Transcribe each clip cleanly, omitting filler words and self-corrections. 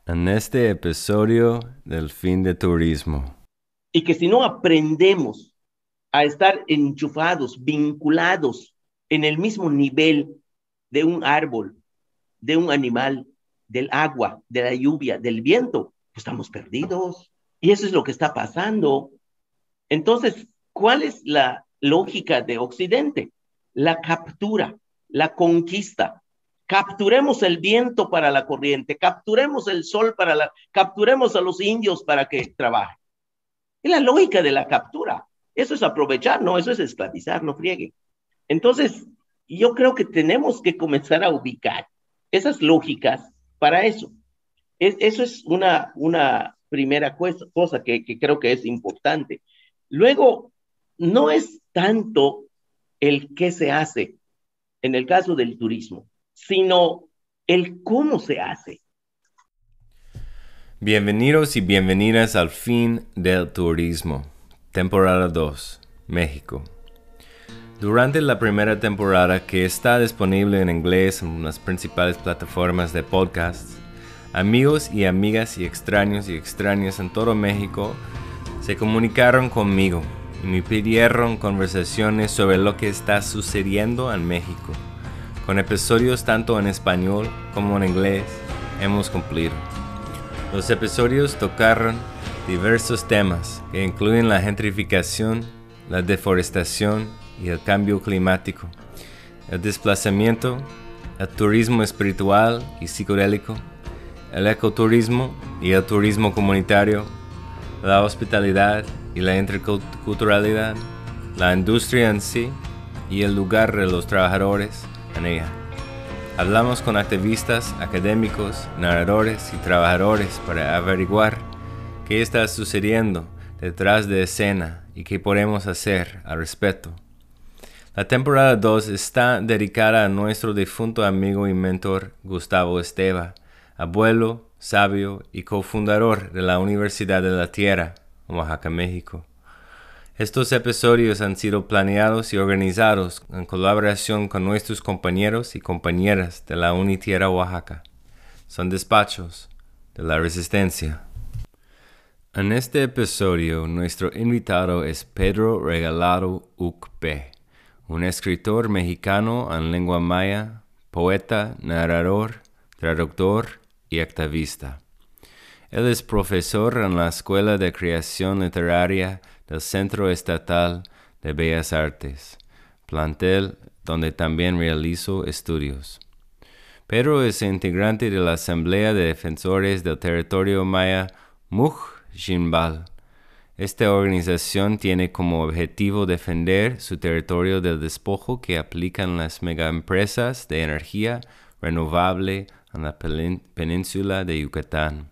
en este episodio del fin de turismo. Y que si no aprendemos a estar enchufados, vinculados en el mismo nivel de un árbol, de un animal, del agua, de la lluvia, del viento, pues estamos perdidos. Y eso es lo que está pasando. Entonces, ¿cuál es la lógica de Occidente? La captura, la conquista. Capturemos el viento para la corriente, capturemos el sol capturemos a los indios para que trabajen. Es la lógica de la captura. Eso es aprovechar, no, eso es esclavizar, no friegue. Entonces, yo creo que tenemos que comenzar a ubicar esas lógicas para eso. Eso es una primera cosa que creo que es importante. Luego, no es tanto el qué se hace en el caso del turismo, sino el cómo se hace. Bienvenidos y bienvenidas al fin del turismo, temporada 2, México. Durante la primera temporada, que está disponible en inglés en las principales plataformas de podcasts, amigos y amigas y extrañas en todo México se comunicaron conmigo y me pidieron conversaciones sobre lo que está sucediendo en México. Con episodios tanto en español como en inglés, hemos cumplido. Los episodios tocaron diversos temas que incluyen la gentrificación, la deforestación y el cambio climático, el desplazamiento, el turismo espiritual y psicodélico, el ecoturismo y el turismo comunitario, la hospitalidad y la interculturalidad, la industria en sí y el lugar de los trabajadores en ella. Hablamos con activistas, académicos, narradores y trabajadores para averiguar qué está sucediendo detrás de escena y qué podemos hacer al respecto. La temporada 2 está dedicada a nuestro difunto amigo y mentor Gustavo Esteva, abuelo, sabio y cofundador de la Universidad de la Tierra, Oaxaca, México. Estos episodios han sido planeados y organizados en colaboración con nuestros compañeros y compañeras de la Unitierra Oaxaca. Son despachos de la Resistencia. En este episodio, nuestro invitado es Pedro Regalado Ucpe, un escritor mexicano en lengua maya, poeta, narrador, traductor y activista. Él es profesor en la Escuela de Creación Literaria del Centro Estatal de Bellas Artes, plantel donde también realizó estudios. Pedro es integrante de la Asamblea de Defensores del Territorio Maya Mujjimbal. Esta organización tiene como objetivo defender su territorio del despojo que aplican las megaempresas de energía renovable en la península de Yucatán.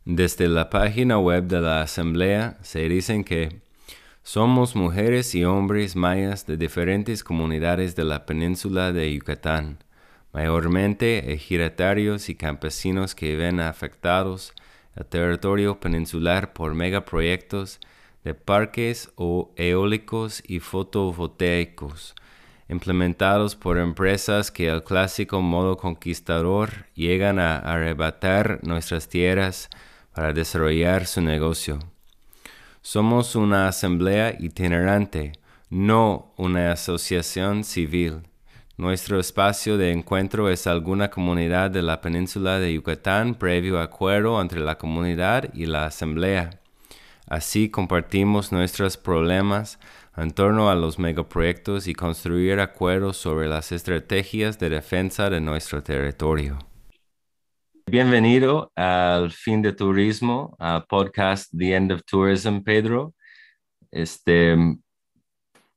Desde la página web de la Asamblea se dicen que somos mujeres y hombres mayas de diferentes comunidades de la península de Yucatán, mayormente ejidatarios y campesinos que ven afectados el territorio peninsular por megaproyectos de parques eólicos y fotovoltaicos, implementados por empresas que al clásico modo conquistador llegan a arrebatar nuestras tierras para desarrollar su negocio. Somos una asamblea itinerante, no una asociación civil. Nuestro espacio de encuentro es alguna comunidad de la península de Yucatán previo acuerdo entre la comunidad y la asamblea. Así compartimos nuestros problemas en torno a los megaproyectos y construir acuerdos sobre las estrategias de defensa de nuestro territorio. Bienvenido al Fin de Turismo, al podcast The End of Tourism, Pedro. Este,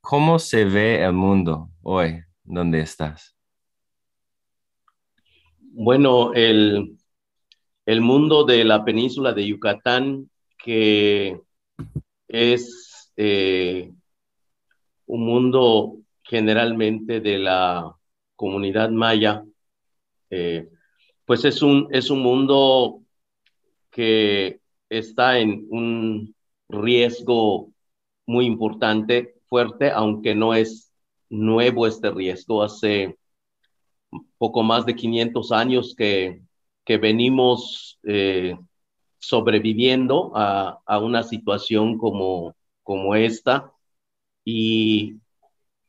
¿Cómo se ve el mundo hoy? ¿Dónde estás? Bueno, el mundo de la península de Yucatán, que es un mundo generalmente de la comunidad maya, eh, pues es un mundo que está en un riesgo muy importante, fuerte, aunque no es nuevo este riesgo. Hace poco más de 500 años que venimos sobreviviendo a una situación como esta, y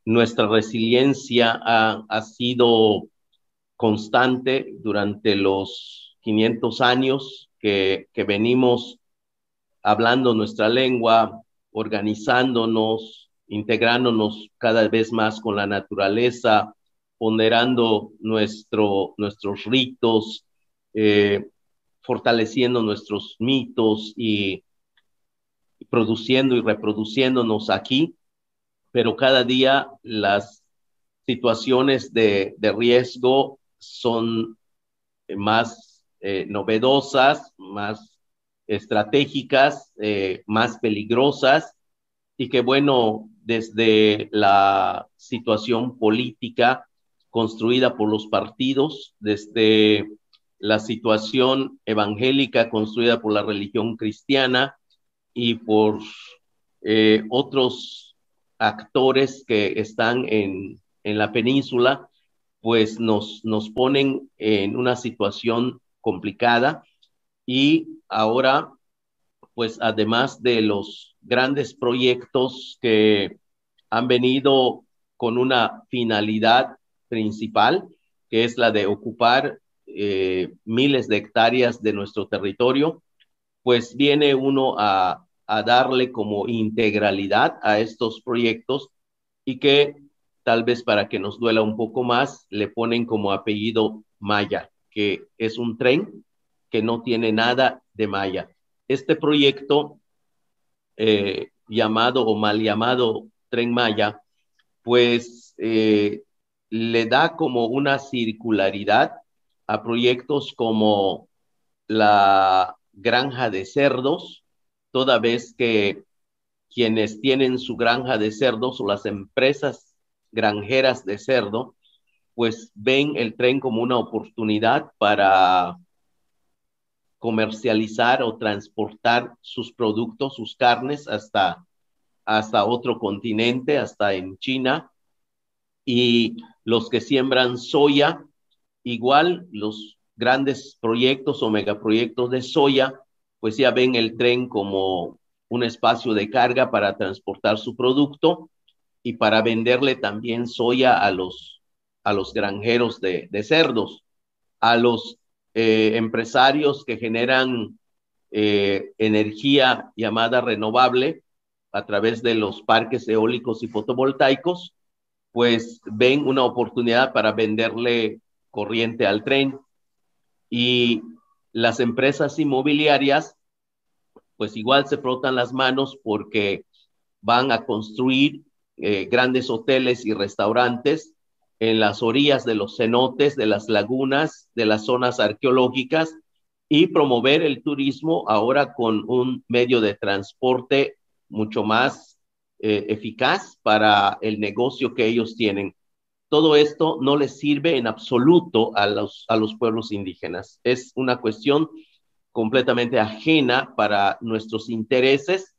nuestra resiliencia ha sido constante durante los 500 años que venimos hablando nuestra lengua, organizándonos, integrándonos cada vez más con la naturaleza, ponderando nuestros ritos, fortaleciendo nuestros mitos y produciendo y reproduciéndonos aquí, pero cada día las situaciones de riesgo son más novedosas, más estratégicas, más peligrosas, y que bueno, desde la situación política construida por los partidos, desde la situación evangélica construida por la religión cristiana y por otros actores que están en la península, pues nos ponen en una situación complicada. Y ahora, pues además de los grandes proyectos que han venido con una finalidad principal, que es la de ocupar miles de hectáreas de nuestro territorio, pues viene uno a darle como integralidad a estos proyectos, y que tal vez para que nos duela un poco más, le ponen como apellido Maya, que es un tren que no tiene nada de Maya. Este proyecto, llamado o mal llamado Tren Maya, pues le da como una circularidad a proyectos como la granja de cerdos, toda vez que quienes tienen su granja de cerdos o las empresas granjeras de cerdo, pues ven el tren como una oportunidad para comercializar o transportar sus productos, sus carnes hasta otro continente, hasta en China. Y los que siembran soya, igual los grandes proyectos o megaproyectos de soya, pues ya ven el tren como un espacio de carga para transportar su producto y para venderle también soya a los granjeros de cerdos, a los empresarios que generan energía llamada renovable a través de los parques eólicos y fotovoltaicos, pues ven una oportunidad para venderle corriente al tren. Y las empresas inmobiliarias, pues igual se frotan las manos porque van a construir grandes hoteles y restaurantes en las orillas de los cenotes, de las lagunas, de las zonas arqueológicas, y promover el turismo ahora con un medio de transporte mucho más eficaz para el negocio que ellos tienen. Todo esto no les sirve en absoluto a los pueblos indígenas. Es una cuestión completamente ajena para nuestros intereses,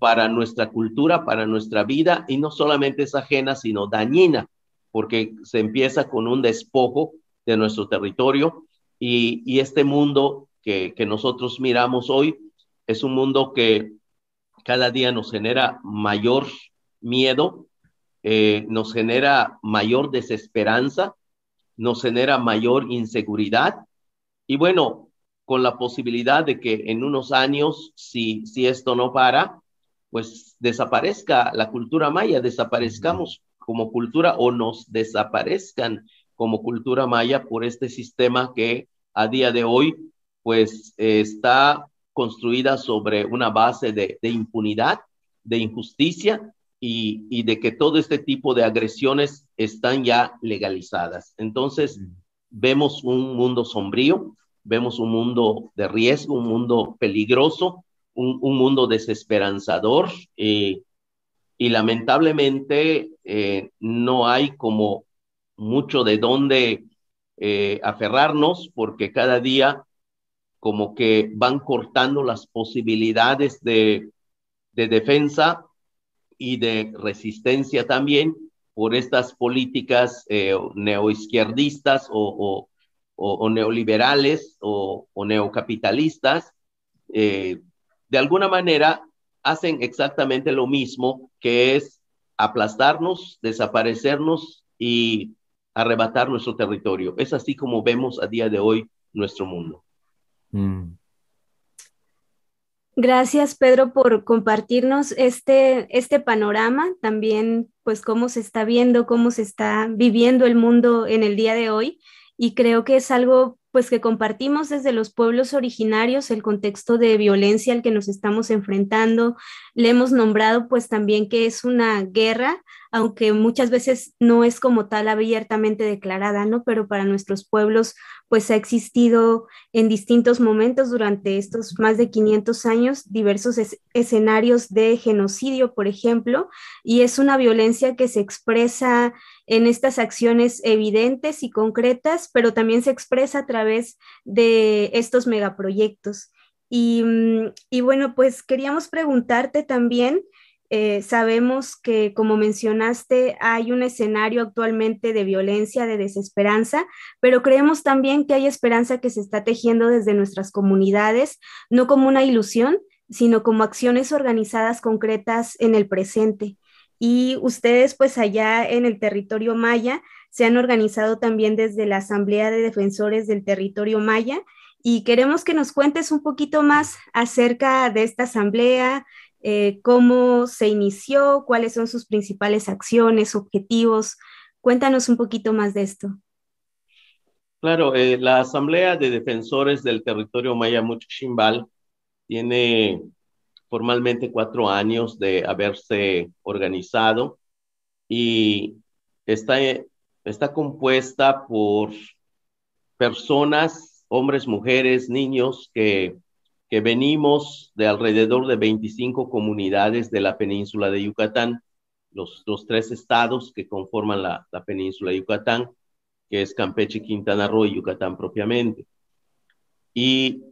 para nuestra cultura, para nuestra vida, y no solamente es ajena, sino dañina, porque se empieza con un despojo de nuestro territorio, y este mundo que nosotros miramos hoy es un mundo que cada día nos genera mayor miedo, nos genera mayor desesperanza, nos genera mayor inseguridad, y bueno, con la posibilidad de que en unos años, si esto no para, pues desaparezca la cultura maya, desaparezcamos como cultura o nos desaparezcan como cultura maya por este sistema que a día de hoy pues está construida sobre una base de impunidad, de injusticia, y de que todo este tipo de agresiones están ya legalizadas. Entonces, vemos un mundo sombrío, vemos un mundo de riesgo, un mundo peligroso, un mundo desesperanzador, y lamentablemente no hay como mucho de dónde aferrarnos, porque cada día como que van cortando las posibilidades de defensa y de resistencia también por estas políticas neoizquierdistas o neoliberales o neocapitalistas, de alguna manera hacen exactamente lo mismo, que es aplastarnos, desaparecernos y arrebatar nuestro territorio. Es así como vemos a día de hoy nuestro mundo. Mm. Gracias, Pedro, por compartirnos este panorama, también pues cómo se está viendo, cómo se está viviendo el mundo en el día de hoy. Y creo que es algo pues que compartimos desde los pueblos originarios, el contexto de violencia al que nos estamos enfrentando. Le hemos nombrado pues también que es una guerra, aunque muchas veces no es como tal abiertamente declarada, ¿no? Pero para nuestros pueblos pues ha existido en distintos momentos durante estos más de 500 años diversos escenarios de genocidio, por ejemplo, y es una violencia que se expresa en estas acciones evidentes y concretas, pero también se expresa a través de estos megaproyectos. Y bueno, pues queríamos preguntarte también, sabemos que, como mencionaste, hay un escenario actualmente de violencia, de desesperanza, pero creemos también que hay esperanza que se está tejiendo desde nuestras comunidades, no como una ilusión, sino como acciones organizadas concretas en el presente. Y ustedes, pues allá en el territorio maya, se han organizado también desde la Asamblea de Defensores del Territorio Maya y queremos que nos cuentes un poquito más acerca de esta asamblea, cómo se inició, cuáles son sus principales acciones, objetivos. Cuéntanos un poquito más de esto. Claro, la Asamblea de Defensores del Territorio Maya Muchichimbal tiene formalmente 4 años de haberse organizado y está, está compuesta por personas, hombres, mujeres, niños, que venimos de alrededor de 25 comunidades de la península de Yucatán, los 3 estados que conforman la península de Yucatán, que es Campeche, Quintana Roo y Yucatán propiamente. Y,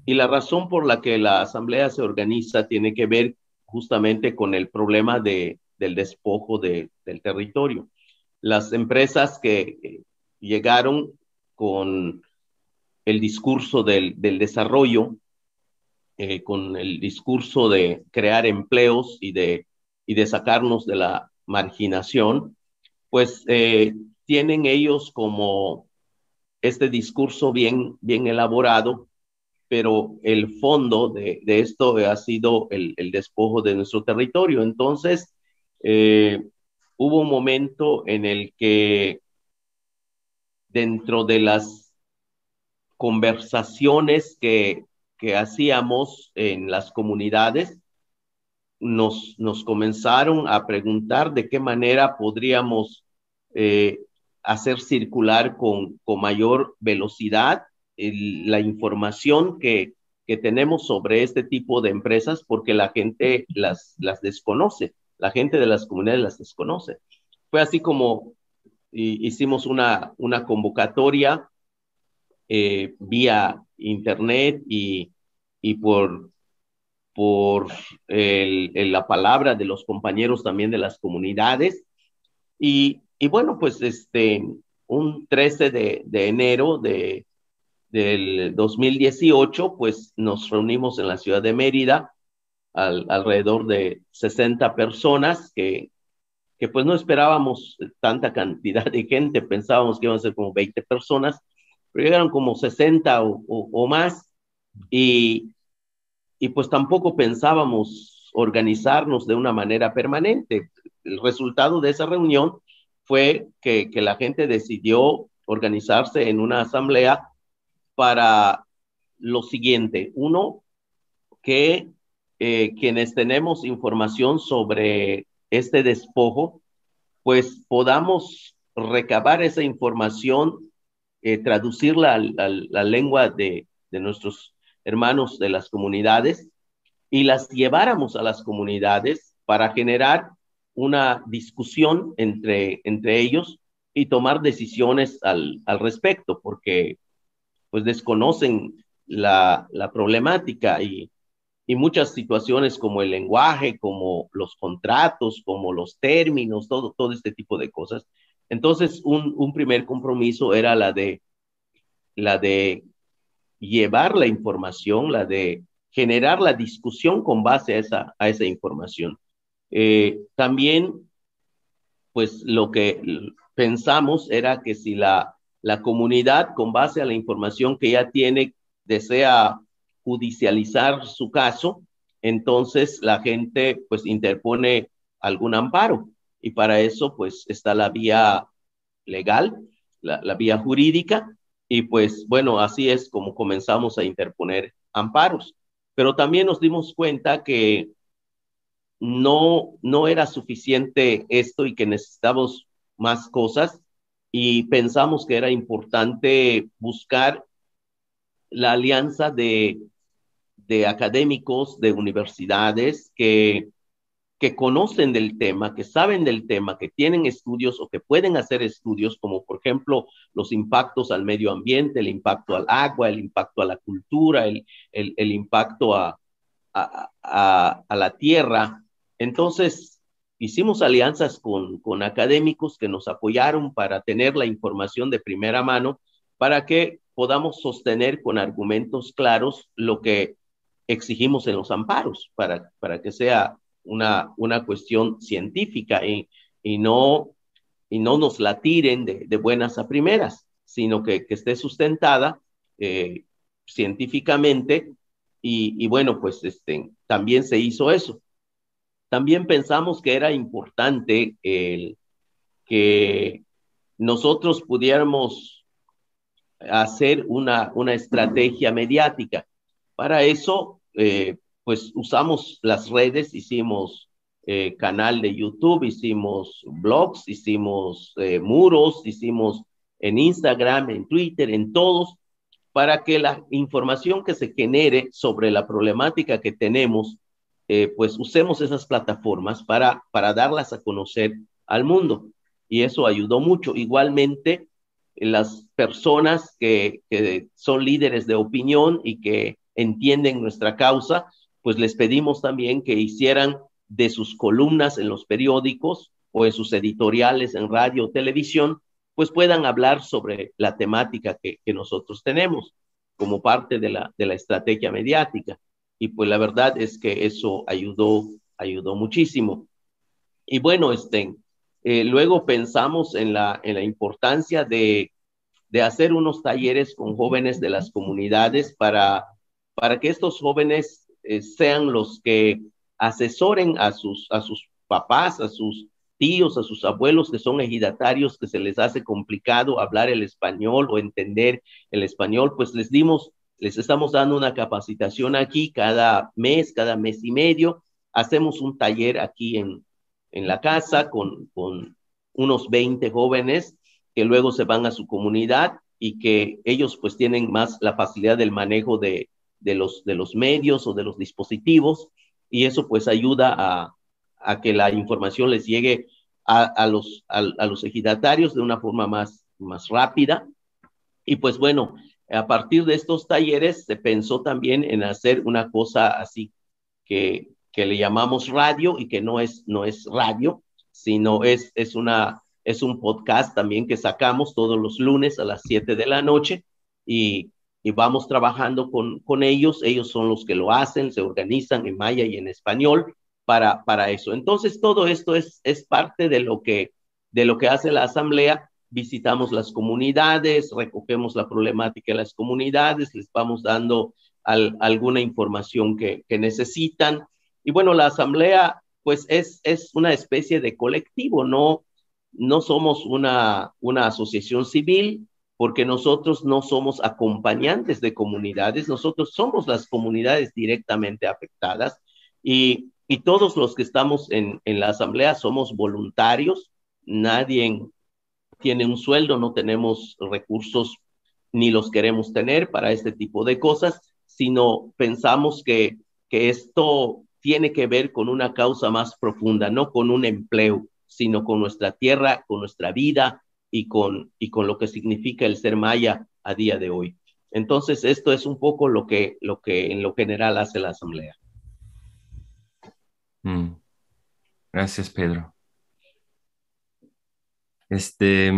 y la razón por la que la asamblea se organiza tiene que ver justamente con el problema del despojo del territorio. Las empresas que llegaron con el discurso del desarrollo, con el discurso de crear empleos y de sacarnos de la marginación, pues tienen ellos como este discurso bien elaborado, pero el fondo de esto ha sido el despojo de nuestro territorio. Entonces, hubo un momento en el que dentro de las conversaciones que hacíamos en las comunidades, nos comenzaron a preguntar de qué manera podríamos hacer circular con mayor velocidad la información que tenemos sobre este tipo de empresas, porque la gente las desconoce, la gente de las comunidades las desconoce. Fue así como hicimos una convocatoria vía internet y por la palabra de los compañeros también de las comunidades. Y bueno, pues un 13 de enero del 2018, pues nos reunimos en la ciudad de Mérida, alrededor de 60 personas que pues no esperábamos tanta cantidad de gente, pensábamos que iban a ser como 20 personas, pero llegaron como 60 o más, y, y pues tampoco pensábamos organizarnos de una manera permanente. El resultado de esa reunión fue que la gente decidió organizarse en una asamblea para lo siguiente. Uno, que quienes tenemos información sobre este despojo, pues podamos recabar esa información, traducirla a la lengua de nuestros hermanos de las comunidades y las lleváramos a las comunidades para generar una discusión entre ellos y tomar decisiones al respecto, porque pues desconocen la problemática y muchas situaciones como el lenguaje, como los contratos, como los términos, todo este tipo de cosas. Entonces, un primer compromiso era la de la de llevar la información, la de generar la discusión con base a esa información. También, pues lo que pensamos era que si la comunidad, con base a la información que ya tiene, desea judicializar su caso, entonces la gente pues interpone algún amparo. Y para eso pues está la vía legal, la vía jurídica, y pues bueno, así es como comenzamos a interponer amparos. Pero también nos dimos cuenta que no era suficiente esto y que necesitábamos más cosas, y pensamos que era importante buscar la alianza de académicos, de universidades que conocen del tema, que saben del tema, que tienen estudios o que pueden hacer estudios, como por ejemplo los impactos al medio ambiente, el impacto al agua, el impacto a la cultura, el impacto a la tierra. Entonces, hicimos alianzas con académicos que nos apoyaron para tener la información de primera mano, para que podamos sostener con argumentos claros lo que exigimos en los amparos, para que sea una cuestión científica y no nos la tiren de buenas a primeras, sino que esté sustentada científicamente. Y bueno, pues también se hizo eso. También pensamos que era importante que nosotros pudiéramos hacer una estrategia mediática. Para eso, pues usamos las redes, hicimos canal de YouTube, hicimos blogs, hicimos muros, hicimos en Instagram, en Twitter, en todos, para que la información que se genere sobre la problemática que tenemos, pues usemos esas plataformas para darlas a conocer al mundo. Y eso ayudó mucho. Igualmente, las personas que son líderes de opinión y que entienden nuestra causa, pues les pedimos también que hicieran de sus columnas en los periódicos o en sus editoriales en radio o televisión, pues puedan hablar sobre la temática que nosotros tenemos como parte de la estrategia mediática. Y pues la verdad es que eso ayudó muchísimo. Y bueno, luego pensamos en la importancia de hacer unos talleres con jóvenes de las comunidades para que estos jóvenes sean los que asesoren a sus papás, a sus tíos, a sus abuelos que son ejidatarios, que se les hace complicado hablar el español o entender el español. Pues les estamos dando una capacitación aquí cada mes y medio. Hacemos un taller aquí en la casa con unos 20 jóvenes que luego se van a su comunidad y que ellos pues tienen más la facilidad del manejo de los medios o de los dispositivos, y eso pues ayuda a que la información les llegue a los ejidatarios de una forma más rápida. Y pues bueno, a partir de estos talleres se pensó también en hacer una cosa así que le llamamos radio, y que no es radio, sino es un podcast también que sacamos todos los lunes a las 7 de la noche, y vamos trabajando con ellos. Ellos son los que lo hacen, se organizan en maya y en español para eso. Entonces, todo esto es parte de lo que hace la asamblea. Visitamos las comunidades, recogemos la problemática de las comunidades, les vamos dando alguna información que necesitan. Y bueno, la asamblea pues es una especie de colectivo, no somos una asociación civil, porque nosotros no somos acompañantes de comunidades, nosotros somos las comunidades directamente afectadas, y todos los que estamos en la asamblea somos voluntarios. Nadie tiene un sueldo, no tenemos recursos ni los queremos tener para este tipo de cosas, sino pensamos que esto tiene que ver con una causa más profunda, no con un empleo, sino con nuestra tierra, con nuestra vida y con lo que significa el ser maya a día de hoy. Entonces, esto es un poco lo que en lo general hace la asamblea. Gracias, Pedro. Este,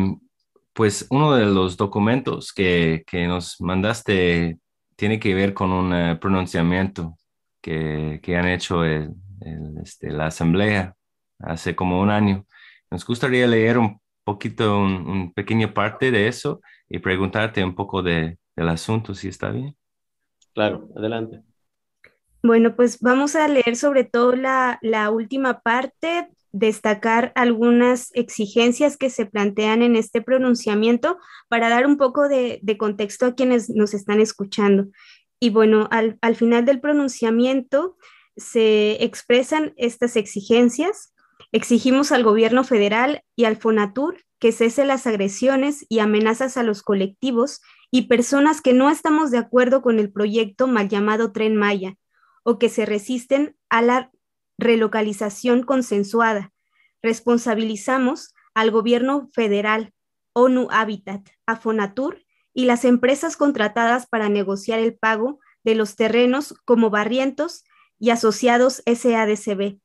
Pues uno de los documentos que nos mandaste tiene que ver con un pronunciamiento que han hecho la Asamblea hace como un año. Nos gustaría leer un poquito, un pequeño parte de eso y preguntarte un poco del asunto, si está bien. Claro, adelante. Bueno, pues vamos a leer sobre todo la última parte, destacar algunas exigencias que se plantean en este pronunciamiento para dar un poco de contexto a quienes nos están escuchando. Y bueno, al final del pronunciamiento se expresan estas exigencias. Exigimos al gobierno federal y al FONATUR que cese las agresiones y amenazas a los colectivos y personas que no estamos de acuerdo con el proyecto mal llamado Tren Maya o que se resisten a la relocalización consensuada. Responsabilizamos al gobierno federal, ONU Habitat, a Fonatur y las empresas contratadas para negociar el pago de los terrenos como Barrientos y asociados SADCB,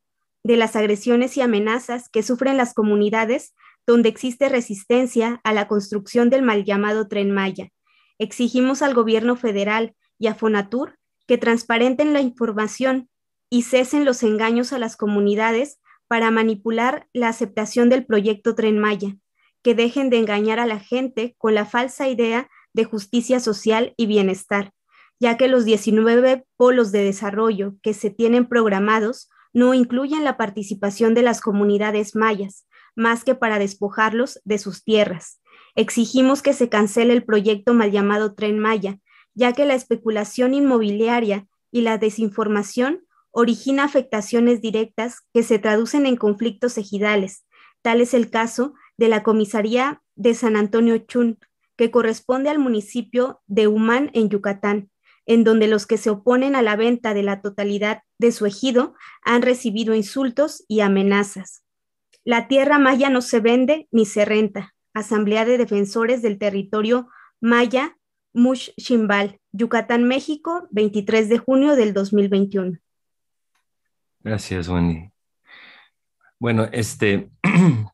de las agresiones y amenazas que sufren las comunidades donde existe resistencia a la construcción del mal llamado Tren Maya. Exigimos al gobierno federal y a Fonatur que transparenten la información y cesen los engaños a las comunidades para manipular la aceptación del proyecto Tren Maya, que dejen de engañar a la gente con la falsa idea de justicia social y bienestar, ya que los 19 polos de desarrollo que se tienen programados no incluyen la participación de las comunidades mayas, más que para despojarlos de sus tierras. Exigimos que se cancele el proyecto mal llamado Tren Maya, ya que la especulación inmobiliaria y la desinformación origina afectaciones directas que se traducen en conflictos ejidales. Tal es el caso de la comisaría de San Antonio Chun, que corresponde al municipio de Humán en Yucatán, en donde los que se oponen a la venta de la totalidad de su ejido han recibido insultos y amenazas. La tierra maya no se vende ni se renta. Asamblea de Defensores del Territorio Maya Mush Shimbal, Yucatán, México, 23 de junio del 2021. Gracias, Wendy. Bueno,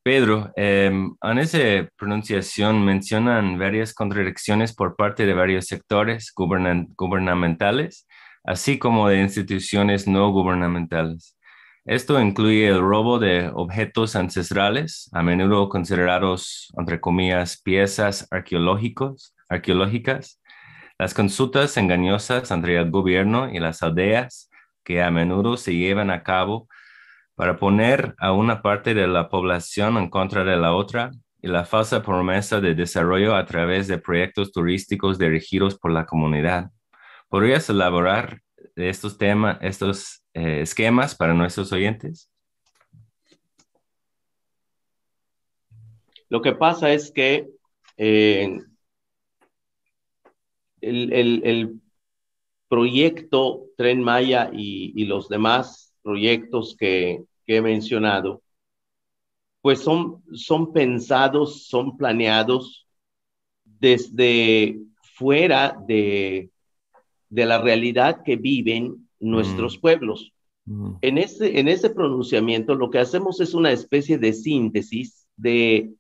Pedro, en esa pronunciación mencionan varias contradicciones por parte de varios sectores gubernamentales, así como de instituciones no gubernamentales. Esto incluye el robo de objetos ancestrales, a menudo considerados, entre comillas, piezas arqueológicas, las consultas engañosas entre el gobierno y las aldeas, que a menudo se llevan a cabo para poner a una parte de la población en contra de la otra, y la falsa promesa de desarrollo a través de proyectos turísticos dirigidos por la comunidad. ¿Podrías elaborar estos temas, esquemas para nuestros oyentes? Lo que pasa es que el proyecto Tren Maya y los demás proyectos que he mencionado, pues son pensados, son planeados desde fuera de la realidad que viven nuestros pueblos. En ese pronunciamiento lo que hacemos es una especie de síntesis de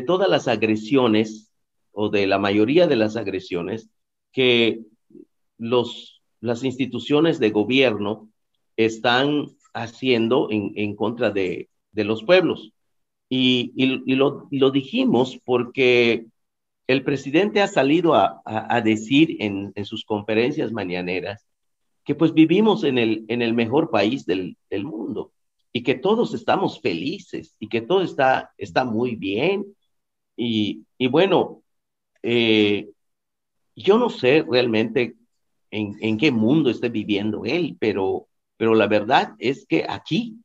todas las agresiones o de la mayoría de las agresiones que las instituciones de gobierno están haciendo en contra de los pueblos. Y lo dijimos porque el presidente ha salido a decir en sus conferencias mañaneras que pues vivimos en el mejor país del mundo y que todos estamos felices y que todo está muy bien. Y bueno, yo no sé realmente en qué mundo esté viviendo él, pero la verdad es que aquí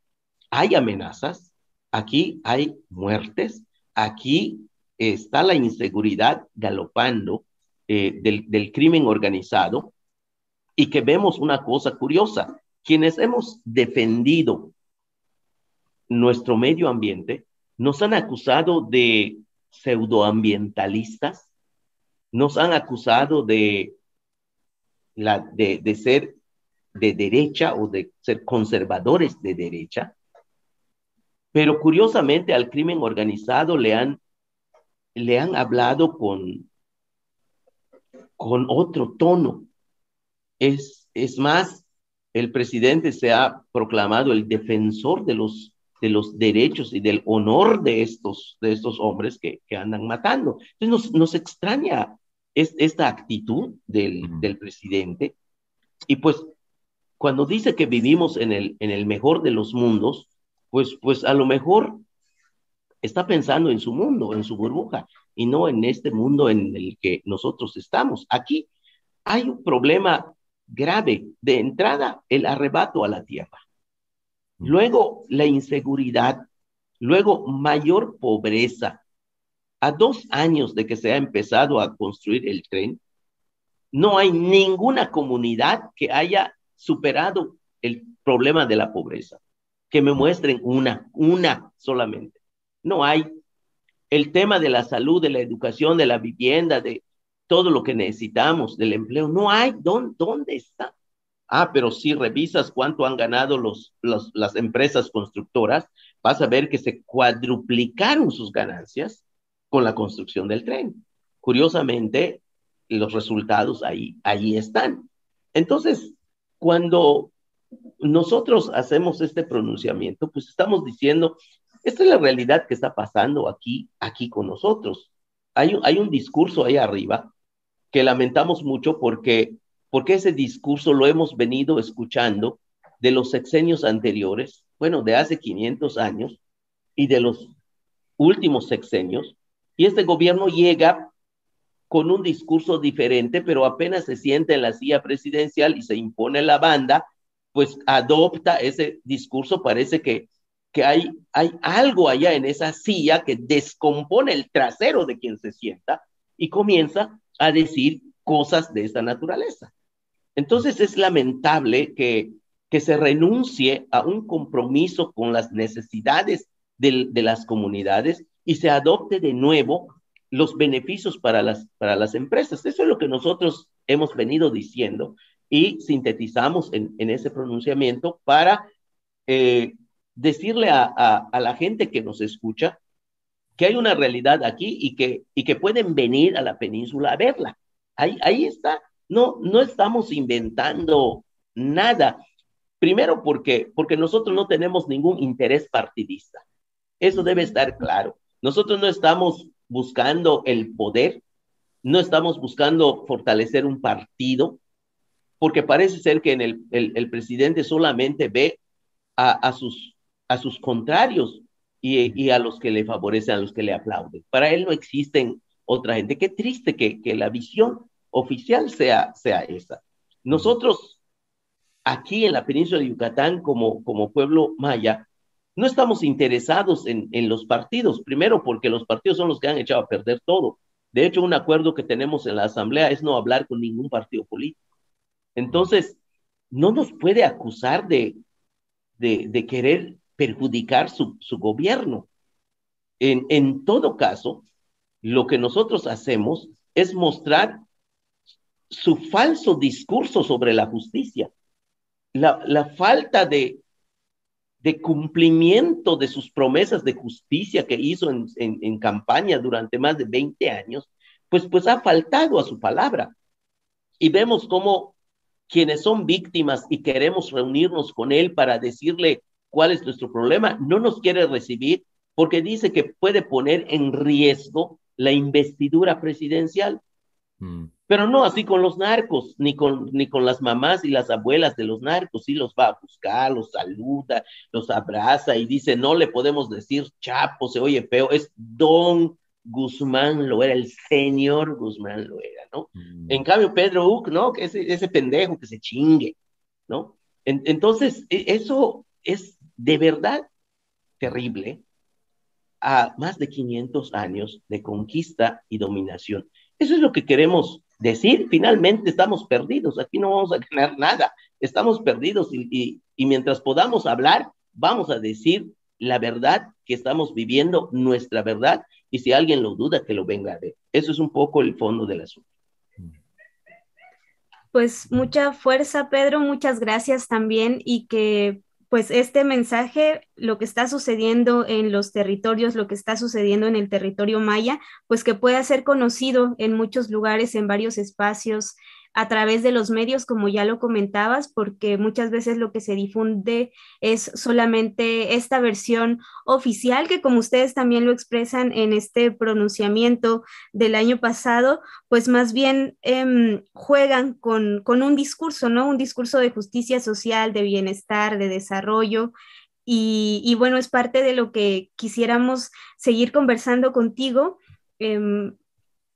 hay amenazas, aquí hay muertes, aquí está la inseguridad galopando del crimen organizado, y que vemos una cosa curiosa. Quienes hemos defendido nuestro medio ambiente nos han acusado de pseudoambientalistas, nos han acusado de ser de derecha o de ser conservadores de derecha, pero curiosamente al crimen organizado le han le han hablado con otro tono. Es más, el presidente se ha proclamado el defensor de los derechos y del honor de estos hombres que andan matando. Entonces nos extraña esta actitud del presidente. Y pues cuando dice que vivimos en el mejor de los mundos, pues a lo mejor está pensando en su mundo, en su burbuja, y no en este mundo en el que nosotros estamos. Aquí hay un problema grave. De entrada, el arrebato a la tierra. Luego, la inseguridad. Luego, mayor pobreza. A 2 años de que se ha empezado a construir el tren, no hay ninguna comunidad que haya superado el problema de la pobreza. Que me muestren una solamente. No hay. El tema de la salud, de la educación, de la vivienda, de todo lo que necesitamos, del empleo, no hay. ¿Dónde está? Pero si revisas cuánto han ganado las empresas constructoras, vas a ver que se cuadruplicaron sus ganancias con la construcción del tren. Curiosamente, los resultados ahí están. Entonces, cuando nosotros hacemos este pronunciamiento, pues estamos diciendo, esta es la realidad que está pasando aquí con nosotros. Hay un discurso ahí arriba que lamentamos mucho porque ese discurso lo hemos venido escuchando de los sexenios anteriores, bueno, de hace 500 años y de los últimos sexenios, y este gobierno llega con un discurso diferente, pero apenas se sienta en la silla presidencial y se impone la banda, pues adopta ese discurso. Parece que hay algo allá en esa silla que descompone el trasero de quien se sienta y comienza a decir cosas de esta naturaleza. Entonces es lamentable que se renuncie a un compromiso con las necesidades de las comunidades y se adopte de nuevo los beneficios para las empresas. Eso es lo que nosotros hemos venido diciendo y sintetizamos en ese pronunciamiento para decirle a la gente que nos escucha que hay una realidad aquí y que pueden venir a la península a verla. Ahí está. No estamos inventando nada. Primero porque nosotros no tenemos ningún interés partidista. Eso debe estar claro. Nosotros no estamos buscando el poder, no estamos buscando fortalecer un partido, porque parece ser que el presidente solamente ve a sus contrarios y a los que le favorecen, a los que le aplauden. Para él no existen otra gente. Qué triste que la visión oficial sea esa. Nosotros aquí en la península de Yucatán, como pueblo maya, no estamos interesados en los partidos. Primero, porque los partidos son los que han echado a perder todo. De hecho, un acuerdo que tenemos en la asamblea es no hablar con ningún partido político. Entonces, no nos puede acusar de querer perjudicar su gobierno. En todo caso, lo que nosotros hacemos es mostrar su falso discurso sobre la justicia, la falta de cumplimiento de sus promesas de justicia que hizo en campaña durante más de 20 años, pues ha faltado a su palabra. Y vemos cómo quienes son víctimas y queremos reunirnos con él para decirle cuál es nuestro problema, no nos quiere recibir porque dice que puede poner en riesgo la investidura presidencial. Pero no así con los narcos, ni con las mamás y las abuelas de los narcos. Sí los va a buscar, los saluda, los abraza y dice, no le podemos decir Chapo, se oye feo, es Don Guzmán Loera, el señor Guzmán Loera, ¿no? En cambio, Pedro Uc, ¿no? Que ese pendejo que se chingue, ¿no? Entonces, eso es de verdad terrible a más de 500 años de conquista y dominación. Eso es lo que queremos decir. Finalmente estamos perdidos, aquí no vamos a ganar nada, estamos perdidos y mientras podamos hablar, vamos a decir la verdad que estamos viviendo, nuestra verdad, y si alguien lo duda, que lo venga a ver. Eso es un poco el fondo del asunto. Pues mucha fuerza, Pedro, muchas gracias también y que pues este mensaje, lo que está sucediendo en los territorios, lo que está sucediendo en el territorio maya, pues que pueda ser conocido en muchos lugares, en varios espacios, a través de los medios, como ya lo comentabas, porque muchas veces lo que se difunde es solamente esta versión oficial, que como ustedes también lo expresan en este pronunciamiento del año pasado, pues más bien juegan con un discurso, ¿no? Un discurso de justicia social, de bienestar, de desarrollo. Bueno, es parte de lo que quisiéramos seguir conversando contigo.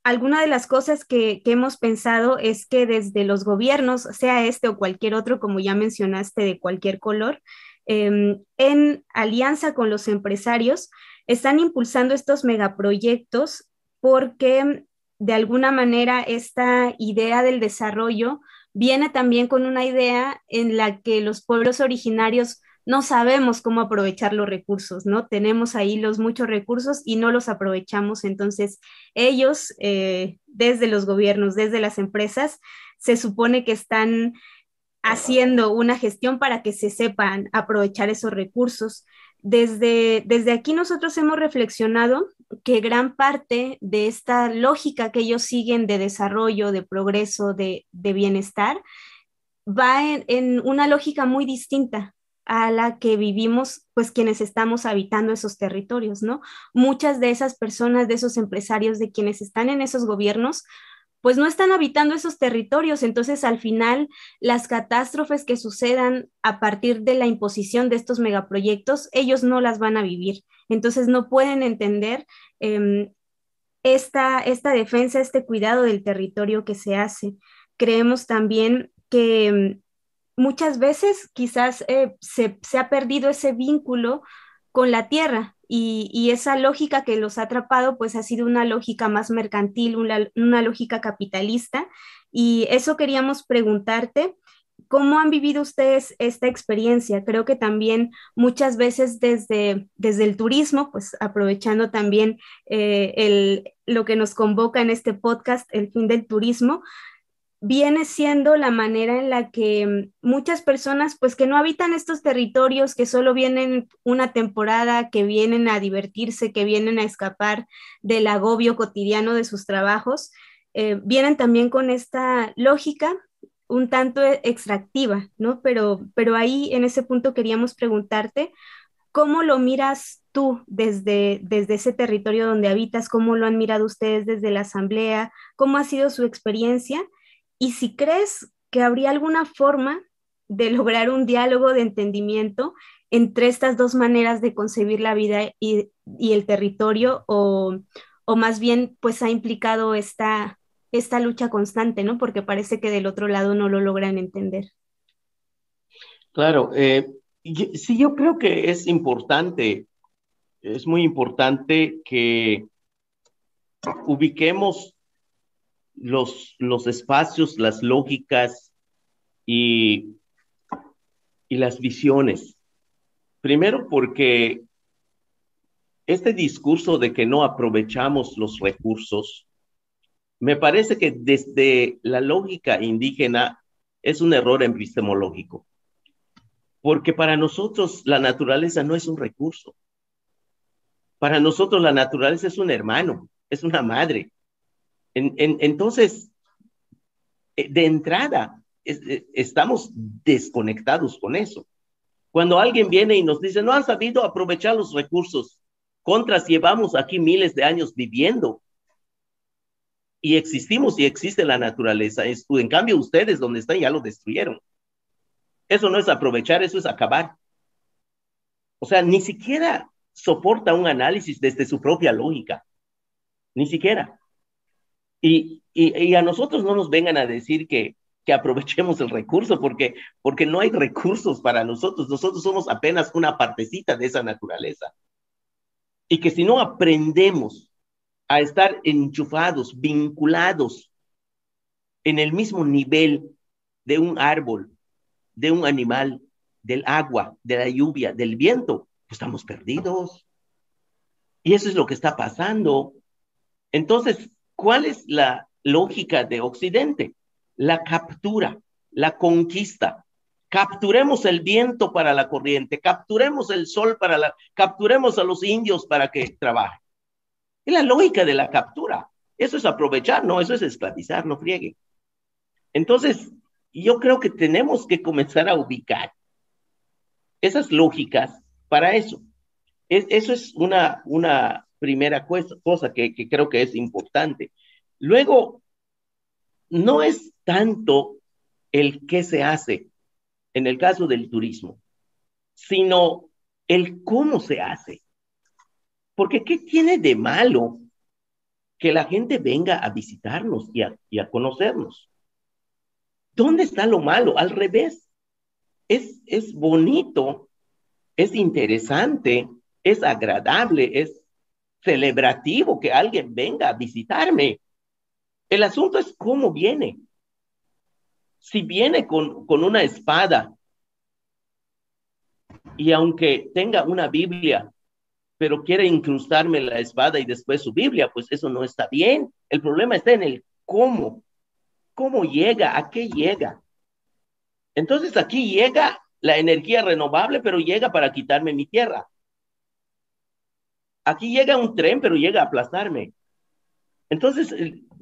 Alguna de las cosas que hemos pensado es que desde los gobiernos, sea este o cualquier otro, como ya mencionaste, de cualquier color, en alianza con los empresarios, están impulsando estos megaproyectos porque de alguna manera esta idea del desarrollo viene también con una idea en la que los pueblos originarios no sabemos cómo aprovechar los recursos, ¿no? Tenemos ahí los muchos recursos y no los aprovechamos, entonces ellos, desde los gobiernos, desde las empresas, se supone que están haciendo una gestión para que se sepan aprovechar esos recursos. Desde aquí nosotros hemos reflexionado que gran parte de esta lógica que ellos siguen de desarrollo, de progreso, de bienestar, va en una lógica muy distinta a la que vivimos, pues quienes estamos habitando esos territorios, ¿no? Muchas de esas personas, de esos empresarios, de quienes están en esos gobiernos, pues no están habitando esos territorios, entonces al final las catástrofes que sucedan a partir de la imposición de estos megaproyectos, ellos no las van a vivir, entonces no pueden entender esta defensa, este cuidado del territorio que se hace. Creemos también que muchas veces quizás se ha perdido ese vínculo con la tierra y esa lógica que los ha atrapado pues ha sido una lógica más mercantil, una lógica capitalista y eso queríamos preguntarte. ¿Cómo han vivido ustedes esta experiencia? Creo que también muchas veces desde el turismo, pues aprovechando también lo que nos convoca en este podcast, el fin del turismo, viene siendo la manera en la que muchas personas, pues que no habitan estos territorios, que solo vienen una temporada, que vienen a divertirse, que vienen a escapar del agobio cotidiano de sus trabajos, vienen también con esta lógica un tanto extractiva, ¿no? Pero ahí en ese punto queríamos preguntarte, ¿cómo lo miras tú desde ese territorio donde habitas? ¿Cómo lo han mirado ustedes desde la asamblea? ¿Cómo ha sido su experiencia? Y si crees que habría alguna forma de lograr un diálogo de entendimiento entre estas dos maneras de concebir la vida y el territorio, o más bien pues ha implicado esta lucha constante, ¿no? Porque parece que del otro lado no lo logran entender. Claro, sí, yo creo que es importante, es muy importante que ubiquemos los espacios, las lógicas y, y las visiones. Primero porque este discurso de que no aprovechamos los recursos, me parece que desde la lógica indígena es un error epistemológico, porque para nosotros la naturaleza no es un recurso. Para nosotros la naturaleza es un hermano, es una madre. Entonces, de entrada, estamos desconectados con eso. Cuando alguien viene y nos dice, no han sabido aprovechar los recursos, contras llevamos aquí miles de años viviendo y existimos y existe la naturaleza. En cambio, ustedes donde están ya lo destruyeron. Eso no es aprovechar, eso es acabar. O sea, ni siquiera soporta un análisis desde su propia lógica. Ni siquiera. Y a nosotros no nos vengan a decir que aprovechemos el recurso, porque no hay recursos para nosotros. Nosotros somos apenas una partecita de esa naturaleza. Y que si no aprendemos a estar enchufados, vinculados en el mismo nivel de un árbol, de un animal, del agua, de la lluvia, del viento, pues estamos perdidos. Y eso es lo que está pasando. Entonces, ¿cuál es la lógica de Occidente? La captura, la conquista. Capturemos el viento para la corriente, capturemos el sol capturemos a los indios para que trabajen. Es la lógica de la captura. Eso es aprovechar, no, eso es esclavizar, no friegue. Entonces, yo creo que tenemos que comenzar a ubicar esas lógicas para eso. Eso es una primera cosa que creo que es importante. Luego, no es tanto el qué se hace en el caso del turismo, sino el cómo se hace. Porque ¿qué tiene de malo que la gente venga a visitarnos y a conocernos? ¿Dónde está lo malo? Al revés. Es bonito, es interesante, es agradable, es celebrativo que alguien venga a visitarme. El asunto es cómo viene. Si viene con una espada y aunque tenga una Biblia, pero quiere incrustarme la espada y después su Biblia, pues eso no está bien. El problema está en el cómo. ¿Cómo llega? ¿A qué llega? Entonces aquí llega la energía renovable, pero llega para quitarme mi tierra. Aquí llega un tren, pero llega a aplastarme. Entonces,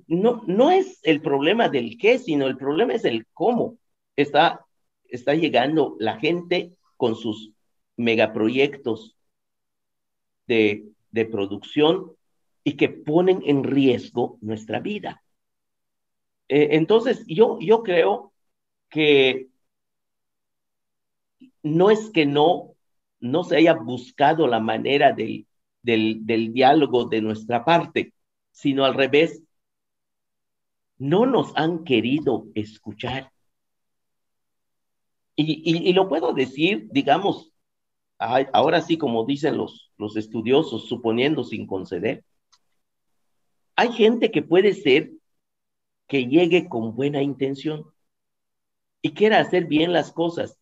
no es el problema del qué, sino el problema es el cómo está llegando la gente con sus megaproyectos de producción y que ponen en riesgo nuestra vida. Entonces, yo creo que no es que no se haya buscado la manera del diálogo de nuestra parte, sino al revés, no nos han querido escuchar. Y lo puedo decir, digamos, ahora sí, como dicen los estudiosos, suponiendo sin conceder. Hay gente que puede ser que llegue con buena intención y quiera hacer bien las cosas,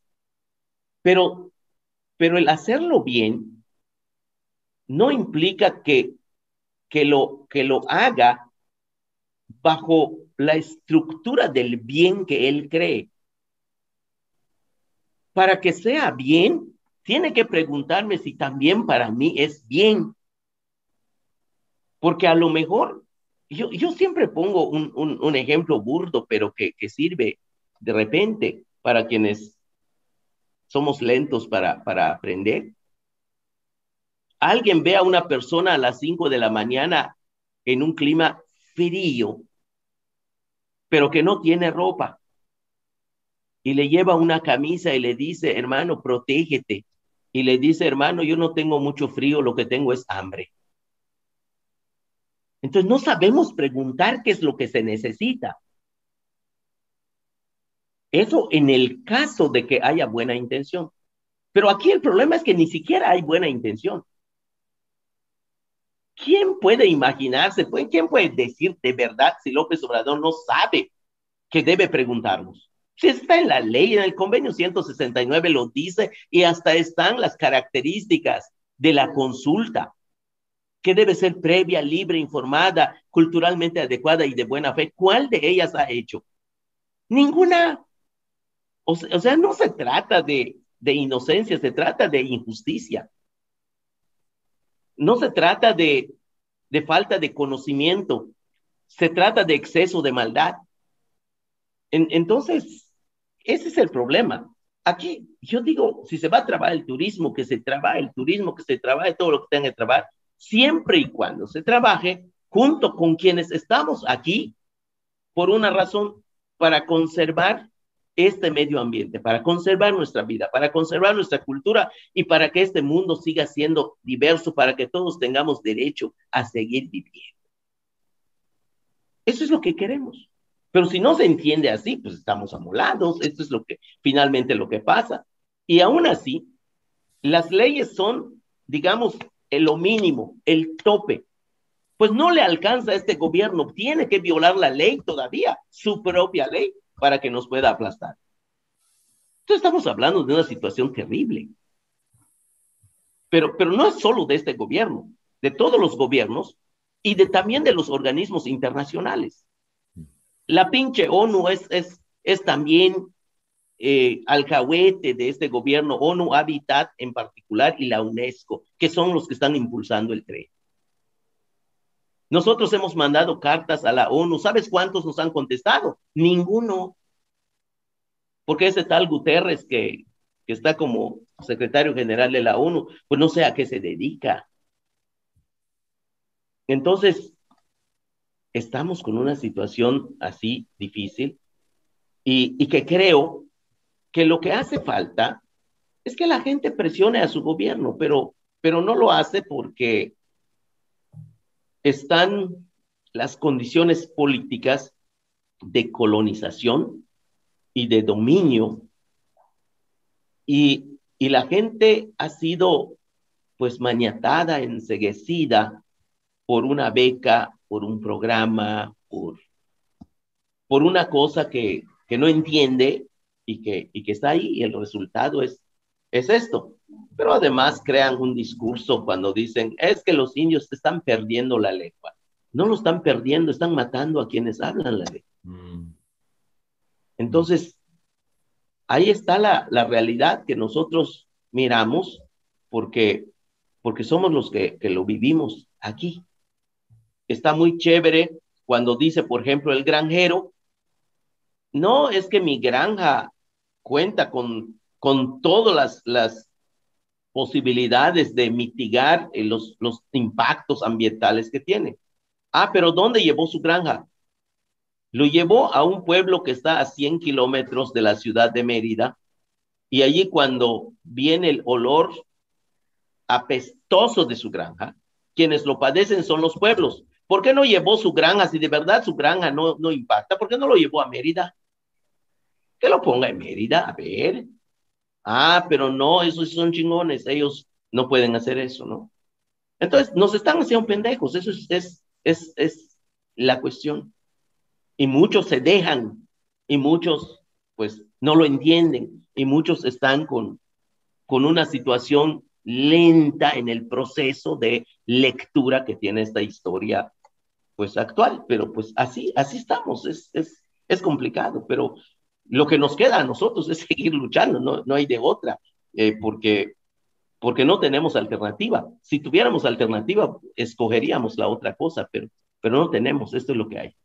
pero el hacerlo bien no implica que lo haga bajo la estructura del bien que él cree. Para que sea bien, tiene que preguntarme si también para mí es bien. Porque a lo mejor, yo siempre pongo un ejemplo burdo, pero que sirve de repente para quienes somos lentos para aprender. Alguien ve a una persona a las 5 de la mañana en un clima frío, pero que no tiene ropa. Y le lleva una camisa y le dice, hermano, protégete. Y le dice, hermano, yo no tengo mucho frío, lo que tengo es hambre. Entonces no sabemos preguntar qué es lo que se necesita. Eso en el caso de que haya buena intención. Pero aquí el problema es que ni siquiera hay buena intención. ¿Quién puede imaginarse? ¿Quién puede decir de verdad si López Obrador no sabe que debe preguntarnos? Si está en la ley, en el convenio 169 lo dice y hasta están las características de la consulta, que debe ser previa, libre, informada, culturalmente adecuada y de buena fe. ¿Cuál de ellas ha hecho? Ninguna. O sea, no se trata de inocencia, se trata de injusticia. No se trata de falta de conocimiento, se trata de exceso de maldad. Entonces, ese es el problema. Aquí, yo digo, si se va a trabajar el turismo, que se trabaje el turismo, que se trabaje todo lo que tenga que trabajar, siempre y cuando se trabaje junto con quienes estamos aquí, por una razón, para conservar este medio ambiente, para conservar nuestra vida, para conservar nuestra cultura y para que este mundo siga siendo diverso, para que todos tengamos derecho a seguir viviendo. Eso es lo que queremos. Pero si no se entiende así, pues estamos amolados. Esto es finalmente lo que pasa. Y aún así, las leyes son, digamos, lo mínimo, el tope. Pues no le alcanza a este gobierno, tiene que violar la ley todavía, su propia ley, para que nos pueda aplastar. Entonces estamos hablando de una situación terrible. Pero no es solo de este gobierno, de todos los gobiernos y también de los organismos internacionales. La pinche ONU es también alcahuete de este gobierno, ONU Habitat en particular y la UNESCO, que son los que están impulsando el tren. Nosotros hemos mandado cartas a la ONU. ¿Sabes cuántos nos han contestado? Ninguno. Porque ese tal Guterres que está como secretario general de la ONU, pues no sé a qué se dedica. Entonces, estamos con una situación así difícil y que creo que lo que hace falta es que la gente presione a su gobierno, pero no lo hace porque están las condiciones políticas de colonización y de dominio y la gente ha sido pues maniatada, enceguecida por una beca, por un programa, por una cosa que no entiende y que está ahí y el resultado es esto. Pero además crean un discurso cuando dicen, es que los indios están perdiendo la lengua. No lo están perdiendo, están matando a quienes hablan la lengua. Entonces, ahí está la realidad que nosotros miramos porque, porque somos los que lo vivimos aquí. Está muy chévere cuando dice, por ejemplo, el granjero, no es que mi granja cuenta con todas las posibilidades de mitigar los impactos ambientales que tiene. Ah, pero ¿dónde llevó su granja? Lo llevó a un pueblo que está a 100 kilómetros de la ciudad de Mérida y allí cuando viene el olor apestoso de su granja, quienes lo padecen son los pueblos. ¿Por qué no llevó su granja? Si de verdad su granja no impacta, ¿por qué no lo llevó a Mérida? Que lo ponga en Mérida, a ver. Ah, pero no, esos son chingones, ellos no pueden hacer eso, ¿no? Entonces, nos están haciendo pendejos, eso es la cuestión. Y muchos se dejan, y muchos, pues, no lo entienden, y muchos están con una situación lenta en el proceso de lectura que tiene esta historia, pues, actual. Pero, pues, así estamos, es complicado, pero lo que nos queda a nosotros es seguir luchando, no hay de otra, porque no tenemos alternativa. Si tuviéramos alternativa, escogeríamos la otra cosa, pero no tenemos, esto es lo que hay.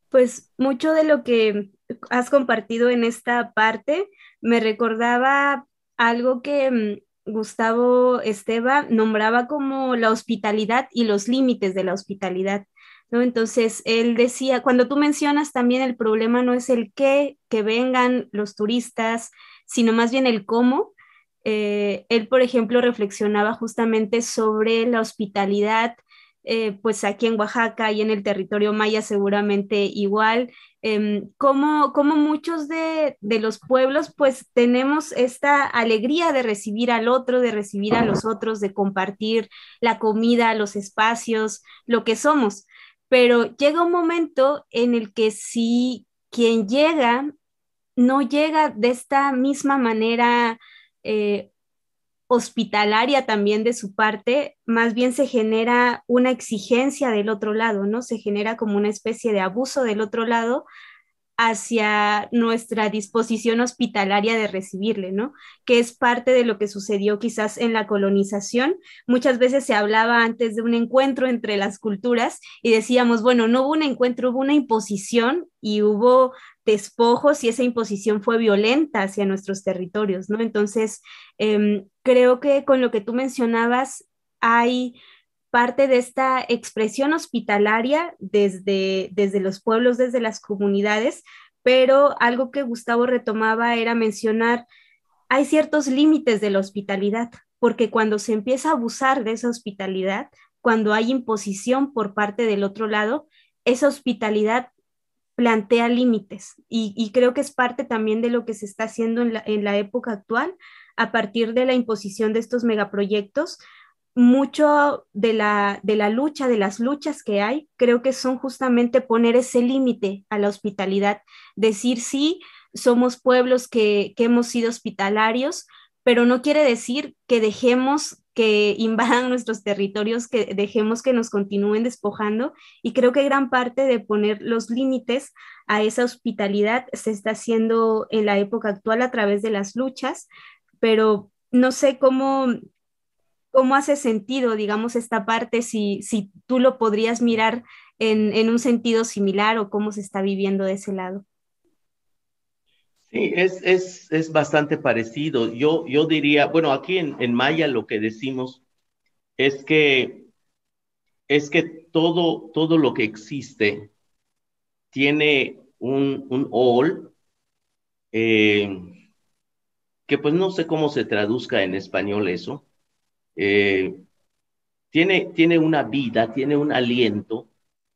Pues mucho de lo que has compartido en esta parte me recordaba algo que Gustavo Esteva nombraba como la hospitalidad y los límites de la hospitalidad, ¿no? Entonces, él decía, cuando tú mencionas también el problema no es el qué, que vengan los turistas, sino más bien el cómo. Él, por ejemplo, reflexionaba justamente sobre la hospitalidad pues aquí en Oaxaca y en el territorio maya seguramente igual, como muchos de los pueblos pues tenemos esta alegría de recibir al otro, de recibir a los otros, de compartir la comida, los espacios, lo que somos, pero llega un momento en el que si quien llega no llega de esta misma manera hospitalaria también de su parte, más bien se genera una exigencia del otro lado, ¿no? Se genera como una especie de abuso del otro lado hacia nuestra disposición hospitalaria de recibirle, ¿no? Que es parte de lo que sucedió quizás en la colonización. Muchas veces se hablaba antes de un encuentro entre las culturas y decíamos, bueno, no hubo un encuentro, hubo una imposición y hubo despojos y esa imposición fue violenta hacia nuestros territorios, ¿no? Entonces, creo que con lo que tú mencionabas hay parte de esta expresión hospitalaria desde los pueblos, desde las comunidades, pero algo que Gustavo retomaba era mencionar, hay ciertos límites de la hospitalidad, porque cuando se empieza a abusar de esa hospitalidad, cuando hay imposición por parte del otro lado, esa hospitalidad plantea límites y creo que es parte también de lo que se está haciendo en la época actual a partir de la imposición de estos megaproyectos. Mucho de la lucha, de las luchas que hay, creo que son justamente poner ese límite a la hospitalidad, decir sí, somos pueblos que hemos sido hospitalarios, pero no quiere decir que dejemos que invadan nuestros territorios, que dejemos que nos continúen despojando. Y creo que gran parte de poner los límites a esa hospitalidad se está haciendo en la época actual a través de las luchas, pero no sé cómo hace sentido, digamos, esta parte, si tú lo podrías mirar en un sentido similar o cómo se está viviendo de ese lado. Sí, es bastante parecido. Yo diría, bueno, aquí en Maya lo que decimos es que, es que todo lo que existe tiene un all, eh, que pues no sé cómo se traduzca en español eso. eh, tiene una vida, tiene un aliento,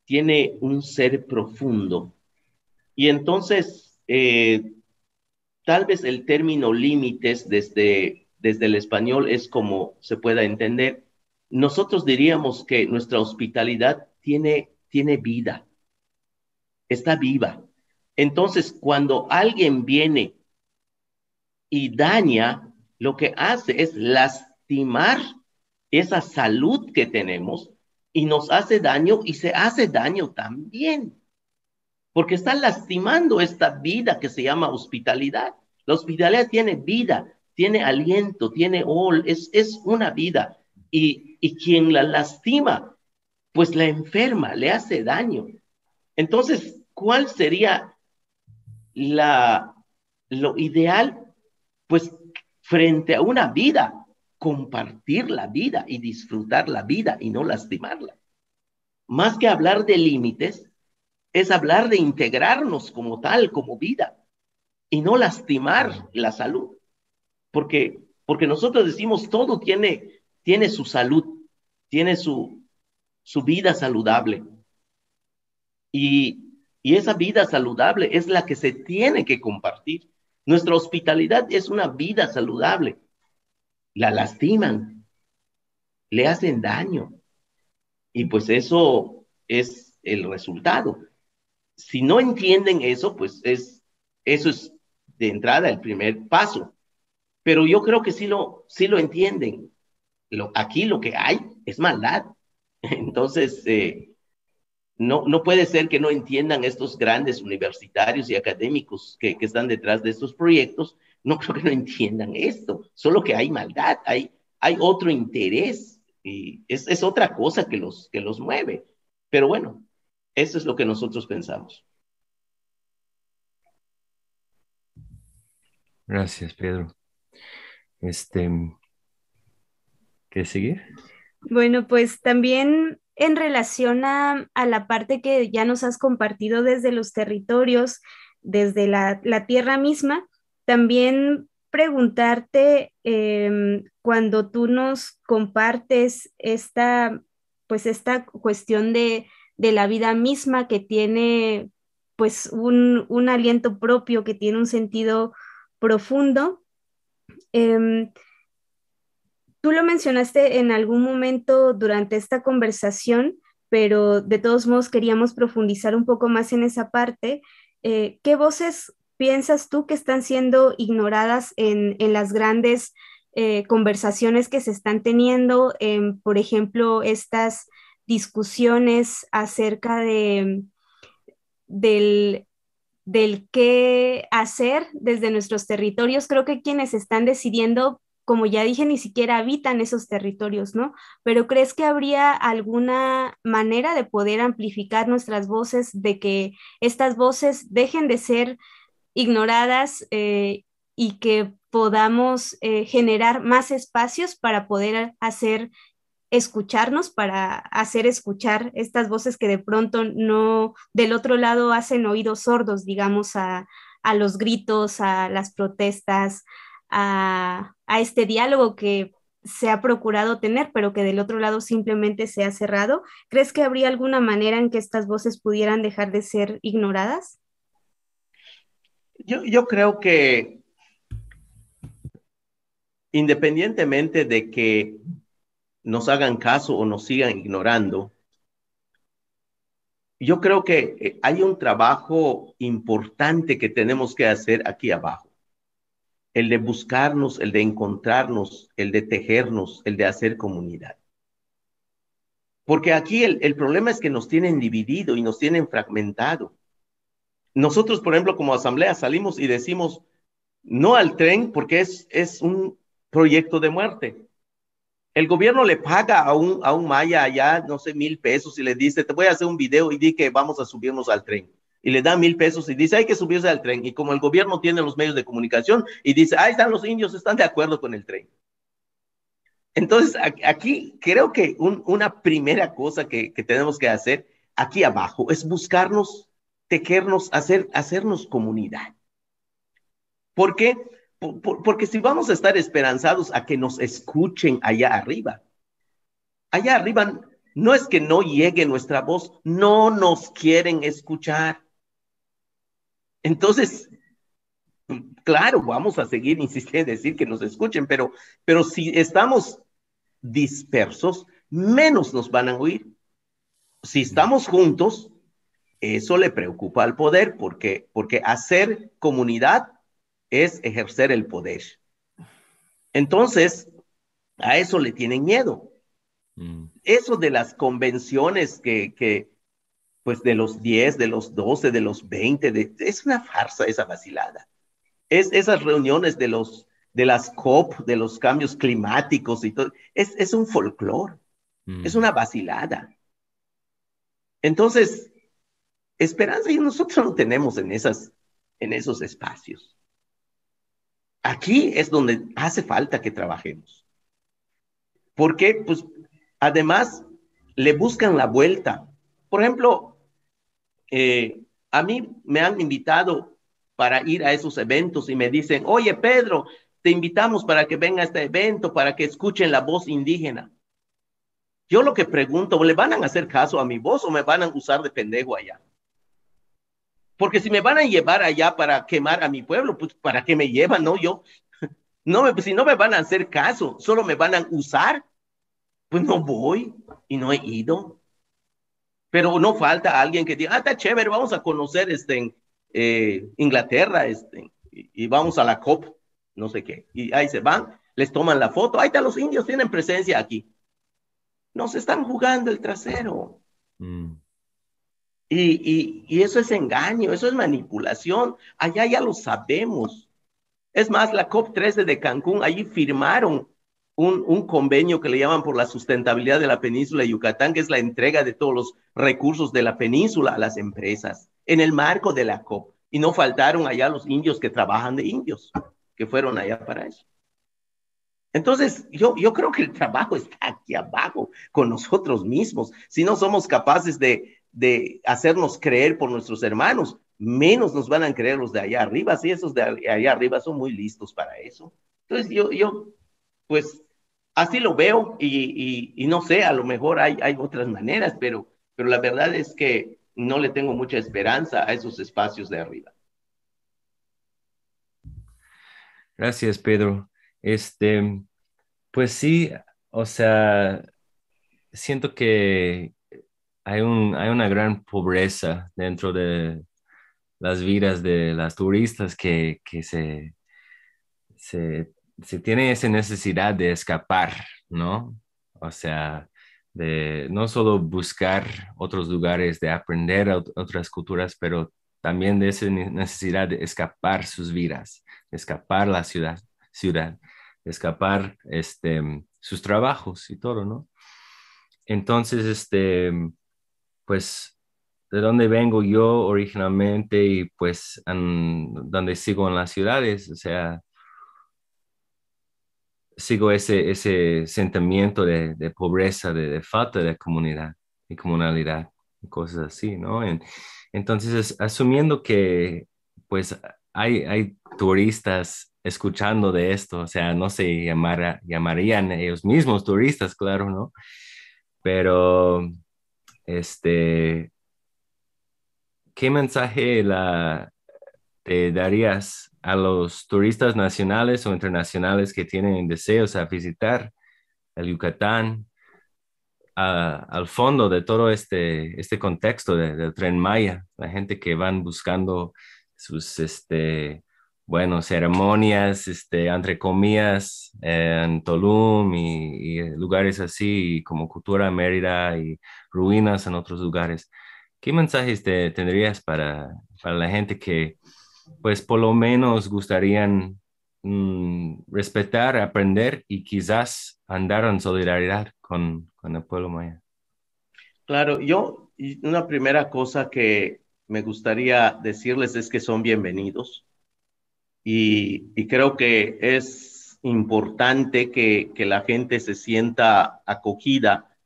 tiene un ser profundo. Y entonces, tal vez el término límites desde el español es como se pueda entender. Nosotros diríamos que nuestra hospitalidad tiene vida, está viva. Entonces, cuando alguien viene y daña, lo que hace es lastimar esa salud que tenemos y nos hace daño y se hace daño también, porque está lastimando esta vida que se llama hospitalidad. La hospitalidad tiene vida, tiene aliento, tiene all, es una vida. Y quien la lastima, pues la enferma, le hace daño. Entonces, ¿cuál sería la, lo ideal? Pues frente a una vida, compartir la vida y disfrutar la vida y no lastimarla. Más que hablar de límites, es hablar de integrarnos como tal, como vida, y no lastimar la salud, porque nosotros decimos todo tiene su salud, tiene su vida saludable, y esa vida saludable es la que se tiene que compartir. Nuestra hospitalidad es una vida saludable, la lastiman, le hacen daño, y pues eso es el resultado. Si no entienden eso, pues eso es de entrada el primer paso. Pero yo creo que sí lo entienden. Aquí lo que hay es maldad. Entonces, no puede ser que no entiendan estos grandes universitarios y académicos que están detrás de estos proyectos. No creo que no entiendan esto. Solo que hay maldad, hay otro interés. Y es otra cosa que los mueve. Pero bueno, eso es lo que nosotros pensamos. Gracias, Pedro. Este, ¿Qué seguir? Bueno, pues también en relación a la parte que ya nos has compartido desde los territorios, desde la tierra misma, también preguntarte cuando tú nos compartes pues esta cuestión de la vida misma que tiene pues un aliento propio, que tiene un sentido profundo. em, Tú lo mencionaste en algún momento durante esta conversación, pero de todos modos queríamos profundizar un poco más en esa parte. ¿Qué voces piensas tú que están siendo ignoradas en las grandes conversaciones que se están teniendo, por ejemplo, estas discusiones acerca del, del qué hacer desde nuestros territorios? Creo que quienes están decidiendo, como ya dije, ni siquiera habitan esos territorios, ¿no? Pero ¿crees que habría alguna manera de poder amplificar nuestras voces, de que estas voces dejen de ser ignoradas y que podamos generar más espacios para poder hacer escucharnos, para hacer escuchar estas voces que de pronto no, del otro lado hacen oídos sordos, digamos, a los gritos, a las protestas, a este diálogo que se ha procurado tener, pero que del otro lado simplemente se ha cerrado? ¿Crees que habría alguna manera en que estas voces pudieran dejar de ser ignoradas? Yo creo que independientemente de que nos hagan caso o nos sigan ignorando, yo creo que hay un trabajo importante que tenemos que hacer aquí abajo. el de buscarnos, el de encontrarnos, el de tejernos, el de hacer comunidad. Porque aquí el problema es que nos tienen dividido y nos tienen fragmentado. Nosotros, por ejemplo, como asamblea salimos y decimos no al tren porque es un proyecto de muerte. El gobierno le paga a un maya allá, no sé, 1,000 pesos y le dice, te voy a hacer un video y di que vamos a subirnos al tren. Y le da 1,000 pesos y dice, hay que subirse al tren. Y como el gobierno tiene los medios de comunicación y dice, ahí están los indios, están de acuerdo con el tren. Entonces, aquí creo que una primera cosa que tenemos que hacer aquí abajo es buscarnos, tejernos, hacernos comunidad. ¿Por qué? Porque si vamos a estar esperanzados a que nos escuchen allá arriba no es que no llegue nuestra voz, no nos quieren escuchar. Entonces, claro, vamos a seguir insistiendo en decir que nos escuchen, pero si estamos dispersos, menos nos van a oír. Si estamos juntos, eso le preocupa al poder, porque hacer comunidad es ejercer el poder. Entonces, a eso le tienen miedo. Eso de las convenciones pues de los 10, de los 12, de los 20, es una farsa esa vacilada. Esas reuniones de las COP, de los cambios climáticos y todo, es un folclore, es una vacilada. Entonces, esperanza y nosotros no tenemos en esos espacios. Aquí es donde hace falta que trabajemos. Porque, pues, además, le buscan la vuelta. Por ejemplo, a mí me han invitado para ir a esos eventos y me dicen, oye, Pedro, te invitamos para que venga a este evento, para que escuchen la voz indígena. Yo lo que pregunto, ¿le van a hacer caso a mi voz o me van a usar de pendejo allá? Porque si me van a llevar allá para quemar a mi pueblo, pues ¿para qué me llevan? No, pues, si no me van a hacer caso, solo me van a usar, pues no voy y no he ido. Pero no falta alguien que diga, está chévere, vamos a conocer Inglaterra y vamos a la COP, no sé qué. Y ahí se van, les toman la foto, ahí están los indios, tienen presencia aquí. Nos están jugando el trasero. Y eso es engaño, eso es manipulación. Allá ya lo sabemos. Es más, la COP 13 de Cancún, allí firmaron un convenio que le llaman por la sustentabilidad de la península de Yucatán, que es la entrega de todos los recursos de la península a las empresas, en el marco de la COP. Y no faltaron allá los indios que trabajan de indios, que fueron allá para eso. Entonces, yo creo que el trabajo está aquí abajo, con nosotros mismos. Si no somos capaces de hacernos creer por nuestros hermanos, menos nos van a creer los de allá arriba. Sí, esos de allá arriba son muy listos para eso. Entonces, pues, así lo veo y no sé, a lo mejor hay otras maneras, pero la verdad es que no le tengo mucha esperanza a esos espacios de arriba. Gracias, Pedro. Pues sí, o sea, siento que hay una gran pobreza dentro de las vidas de las turistas que se tiene esa necesidad de escapar, ¿no? O sea, de no solo buscar otros lugares, de aprender otras culturas, pero también de esa necesidad de escapar sus vidas, de escapar la ciudad, de escapar sus trabajos y todo, ¿no? Entonces, pues, de donde vengo yo originalmente y pues donde sigo en las ciudades, o sea, sigo ese sentimiento de pobreza, de falta de comunidad y comunalidad y cosas así, ¿no? Entonces, asumiendo que pues hay turistas escuchando de esto, o sea, no se llamarían ellos mismos turistas, claro, ¿no? Pero, ¿qué mensaje te darías a los turistas nacionales o internacionales que tienen deseos a visitar el Yucatán, al fondo de todo este contexto del Tren Maya, la gente que van buscando sus bueno, ceremonias, entre comillas, en Tulum y lugares así, como Cultura Mérida y ruinas en otros lugares. ¿Qué mensajes tendrías para la gente que, pues, por lo menos gustarían respetar, aprender y quizás andar en solidaridad con el pueblo maya? Claro, y una primera cosa que me gustaría decirles es que son bienvenidos y creo que es importante que la gente se sienta acogida,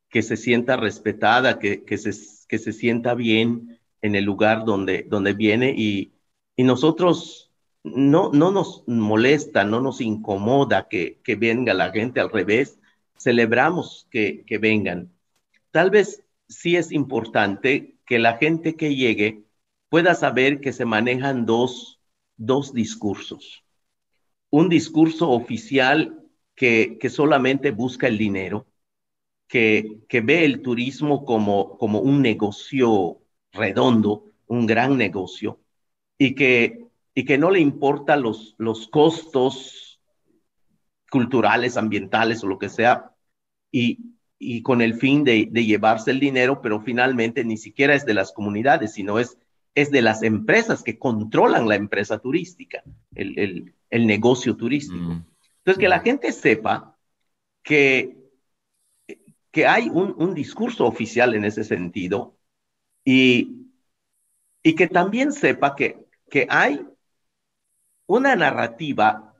que se sienta respetada, que se sienta bien en el lugar donde viene y nosotros no nos molesta, no nos incomoda que venga la gente, al revés, celebramos que vengan. Tal vez sí es importante que la gente que llegue pueda saber que se manejan dos discursos. Un discurso oficial que solamente busca el dinero, que ve el turismo como un negocio redondo, un gran negocio, y que no le importa los costos culturales, ambientales o lo que sea, y con el fin de llevarse el dinero, pero finalmente ni siquiera es de las comunidades, sino es de las empresas que controlan la empresa turística, el negocio turístico. Mm, Entonces, que la mm, gente sepa que, que hay un discurso oficial en ese sentido y, y que también sepa que hay una narrativa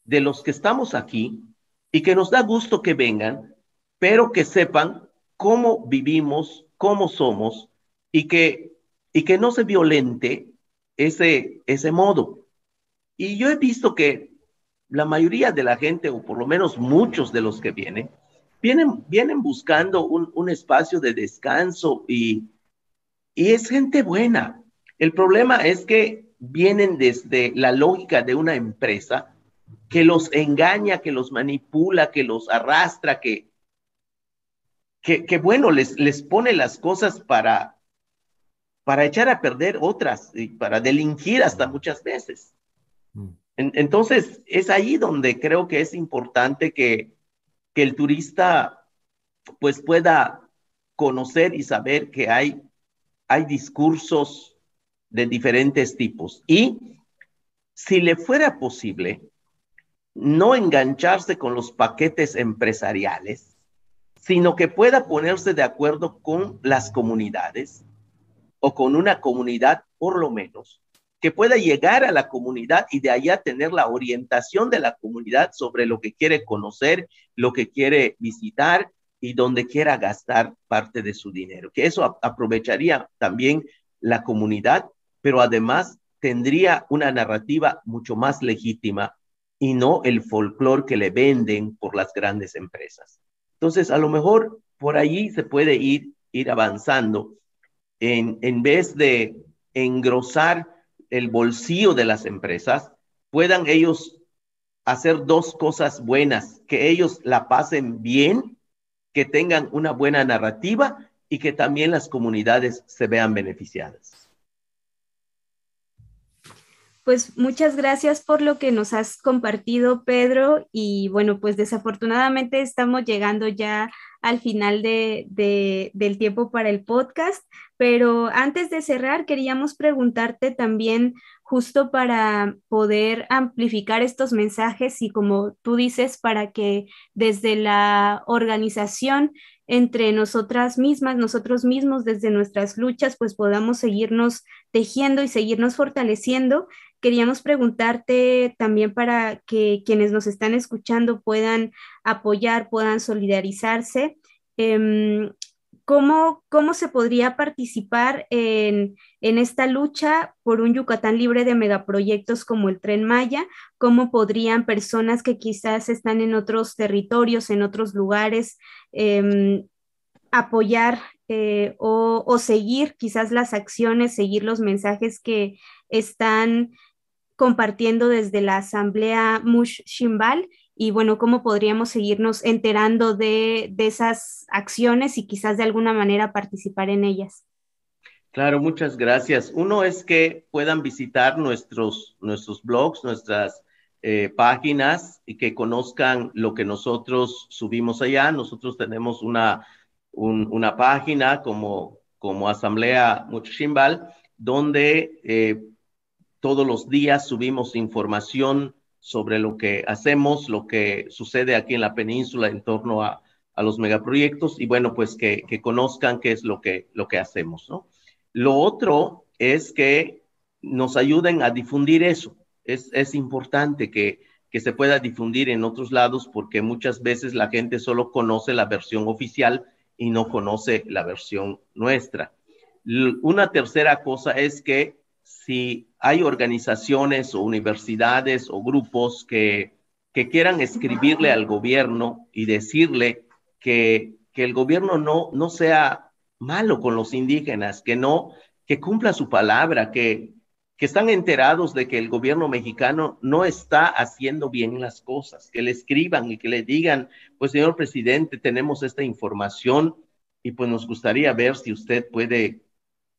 de los que estamos aquí y que nos da gusto que vengan, pero que sepan cómo vivimos, cómo somos y que no se violente ese modo. Y yo he visto que la mayoría de la gente, o por lo menos muchos de los que vienen buscando un espacio de descanso y es gente buena. El problema es que vienen desde la lógica de una empresa que los engaña, que los manipula, que los arrastra, que bueno, les pone las cosas para echar a perder otras y para delinquir hasta muchas veces. mm. Entonces, es ahí donde creo que es importante que el turista pues pueda conocer y saber que hay discursos de diferentes tipos. Y si le fuera posible, no engancharse con los paquetes empresariales, sino que pueda ponerse de acuerdo con las comunidades o con una comunidad por lo menos, que pueda llegar a la comunidad y de allá tener la orientación de la comunidad sobre lo que quiere conocer, lo que quiere visitar y donde quiera gastar parte de su dinero. Que eso aprovecharía también la comunidad, pero además tendría una narrativa mucho más legítima y no el folclore que le venden por las grandes empresas. Entonces, a lo mejor por allí se puede ir avanzando en vez de engrosar el bolsillo de las empresas, puedan ellos hacer dos cosas buenas, que ellos la pasen bien, que tengan una buena narrativa y que también las comunidades se vean beneficiadas. Pues muchas gracias por lo que nos has compartido, Pedro. Y bueno, pues desafortunadamente estamos llegando ya al final del tiempo para el podcast, pero antes de cerrar, queríamos preguntarte también, justo para poder amplificar estos mensajes y como tú dices, para que desde la organización entre nosotras mismas, nosotros mismos, desde nuestras luchas, pues podamos seguirnos tejiendo y seguirnos fortaleciendo. Queríamos preguntarte también para que quienes nos están escuchando puedan apoyar, puedan solidarizarse. Eh, ¿Cómo se podría participar en esta lucha por un Yucatán libre de megaproyectos como el Tren Maya? ¿Cómo podrían personas que quizás están en otros territorios, en otros lugares, eh, apoyar o seguir quizás las acciones, seguir los mensajes que están compartiendo desde la Asamblea Mush Shimbal? Y bueno, cómo podríamos seguirnos enterando de esas acciones y quizás de alguna manera participar en ellas. Claro, muchas gracias. Uno es que puedan visitar nuestros blogs, nuestras páginas y que conozcan lo que nosotros subimos allá. Nosotros tenemos una página como Asamblea Muchimbal, donde todos los días subimos información sobre lo que hacemos, lo que sucede aquí en la península en torno a los megaproyectos y bueno, pues que conozcan qué es lo que hacemos, ¿no? Lo otro es que nos ayuden a difundir eso. Es importante que se pueda difundir en otros lados porque muchas veces la gente solo conoce la versión oficial y no conoce la versión nuestra. Una tercera cosa es que si hay organizaciones o universidades o grupos que quieran escribirle al gobierno y decirle que el gobierno no sea malo con los indígenas, que cumpla su palabra, que están enterados de que el gobierno mexicano no está haciendo bien las cosas, que le escriban y que le digan, pues señor presidente, tenemos esta información y pues nos gustaría ver si usted puede,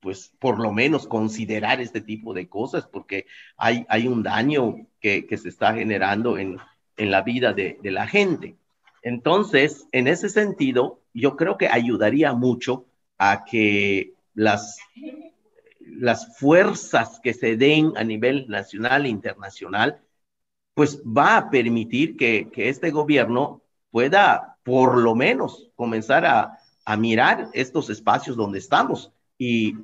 pues por lo menos considerar este tipo de cosas, porque hay un daño que se está generando en la vida de la gente. Entonces, en ese sentido, yo creo que ayudaría mucho a que las fuerzas que se den a nivel nacional e internacional, pues va a permitir que este gobierno pueda por lo menos comenzar a mirar estos espacios donde estamos y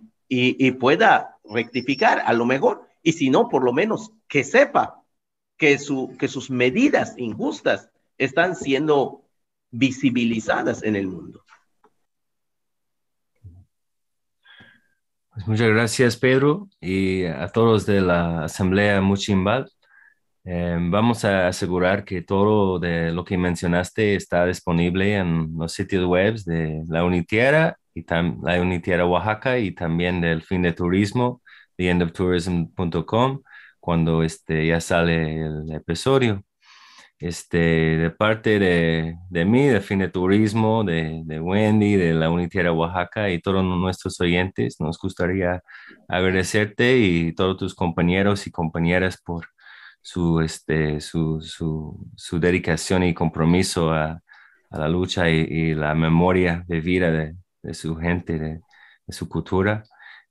pueda rectificar a lo mejor, y si no, por lo menos que sepa que sus medidas injustas están siendo visibilizadas en el mundo. Pues muchas gracias, Pedro, y a todos de la Asamblea Muchimbal. Vamos a asegurar que todo de lo que mencionaste está disponible en los sitios web de la Unitierra y la Unitierra Oaxaca y también del Fin de Turismo, theendoftourism.com, cuando ya sale el episodio. De parte de mí, de Fin de Turismo, de Wendy, de la Unitierra Oaxaca y todos nuestros oyentes, nos gustaría agradecerte y todos tus compañeros y compañeras por su dedicación y compromiso a la lucha y la memoria de vida de su gente, de su cultura.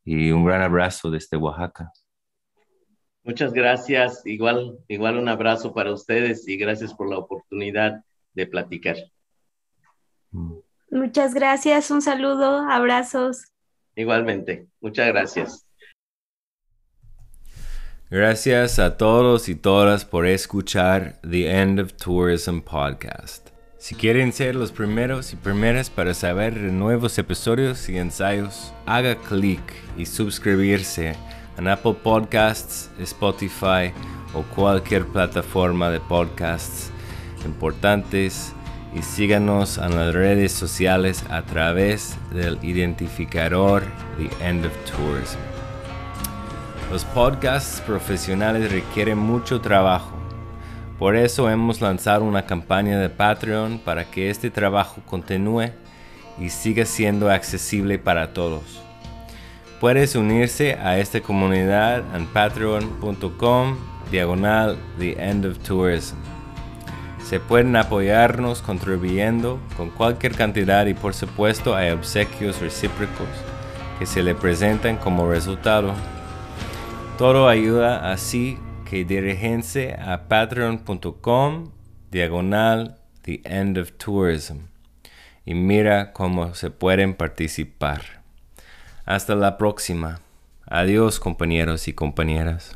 Y un gran abrazo desde Oaxaca. Muchas gracias. Igual un abrazo para ustedes y gracias por la oportunidad de platicar. Muchas gracias. Un saludo, abrazos. Igualmente. Muchas gracias. Gracias a todos y todas por escuchar The End of Tourism Podcast. Si quieren ser los primeros y primeras para saber de nuevos episodios y ensayos, haga clic y suscribirse en Apple Podcasts, Spotify o cualquier plataforma de podcasts importantes y síganos en las redes sociales a través del identificador The End of Tourism. Los podcasts profesionales requieren mucho trabajo. Por eso hemos lanzado una campaña de Patreon para que este trabajo continúe y siga siendo accesible para todos. Puedes unirse a esta comunidad en patreon.com/The End of Tourism. Se pueden apoyarnos contribuyendo con cualquier cantidad y por supuesto hay obsequios recíprocos que se le presentan como resultado. Todo ayuda así que diríjense a patreon.com/The End of Tourism y mira cómo se pueden participar. Hasta la próxima. Adiós, compañeros y compañeras.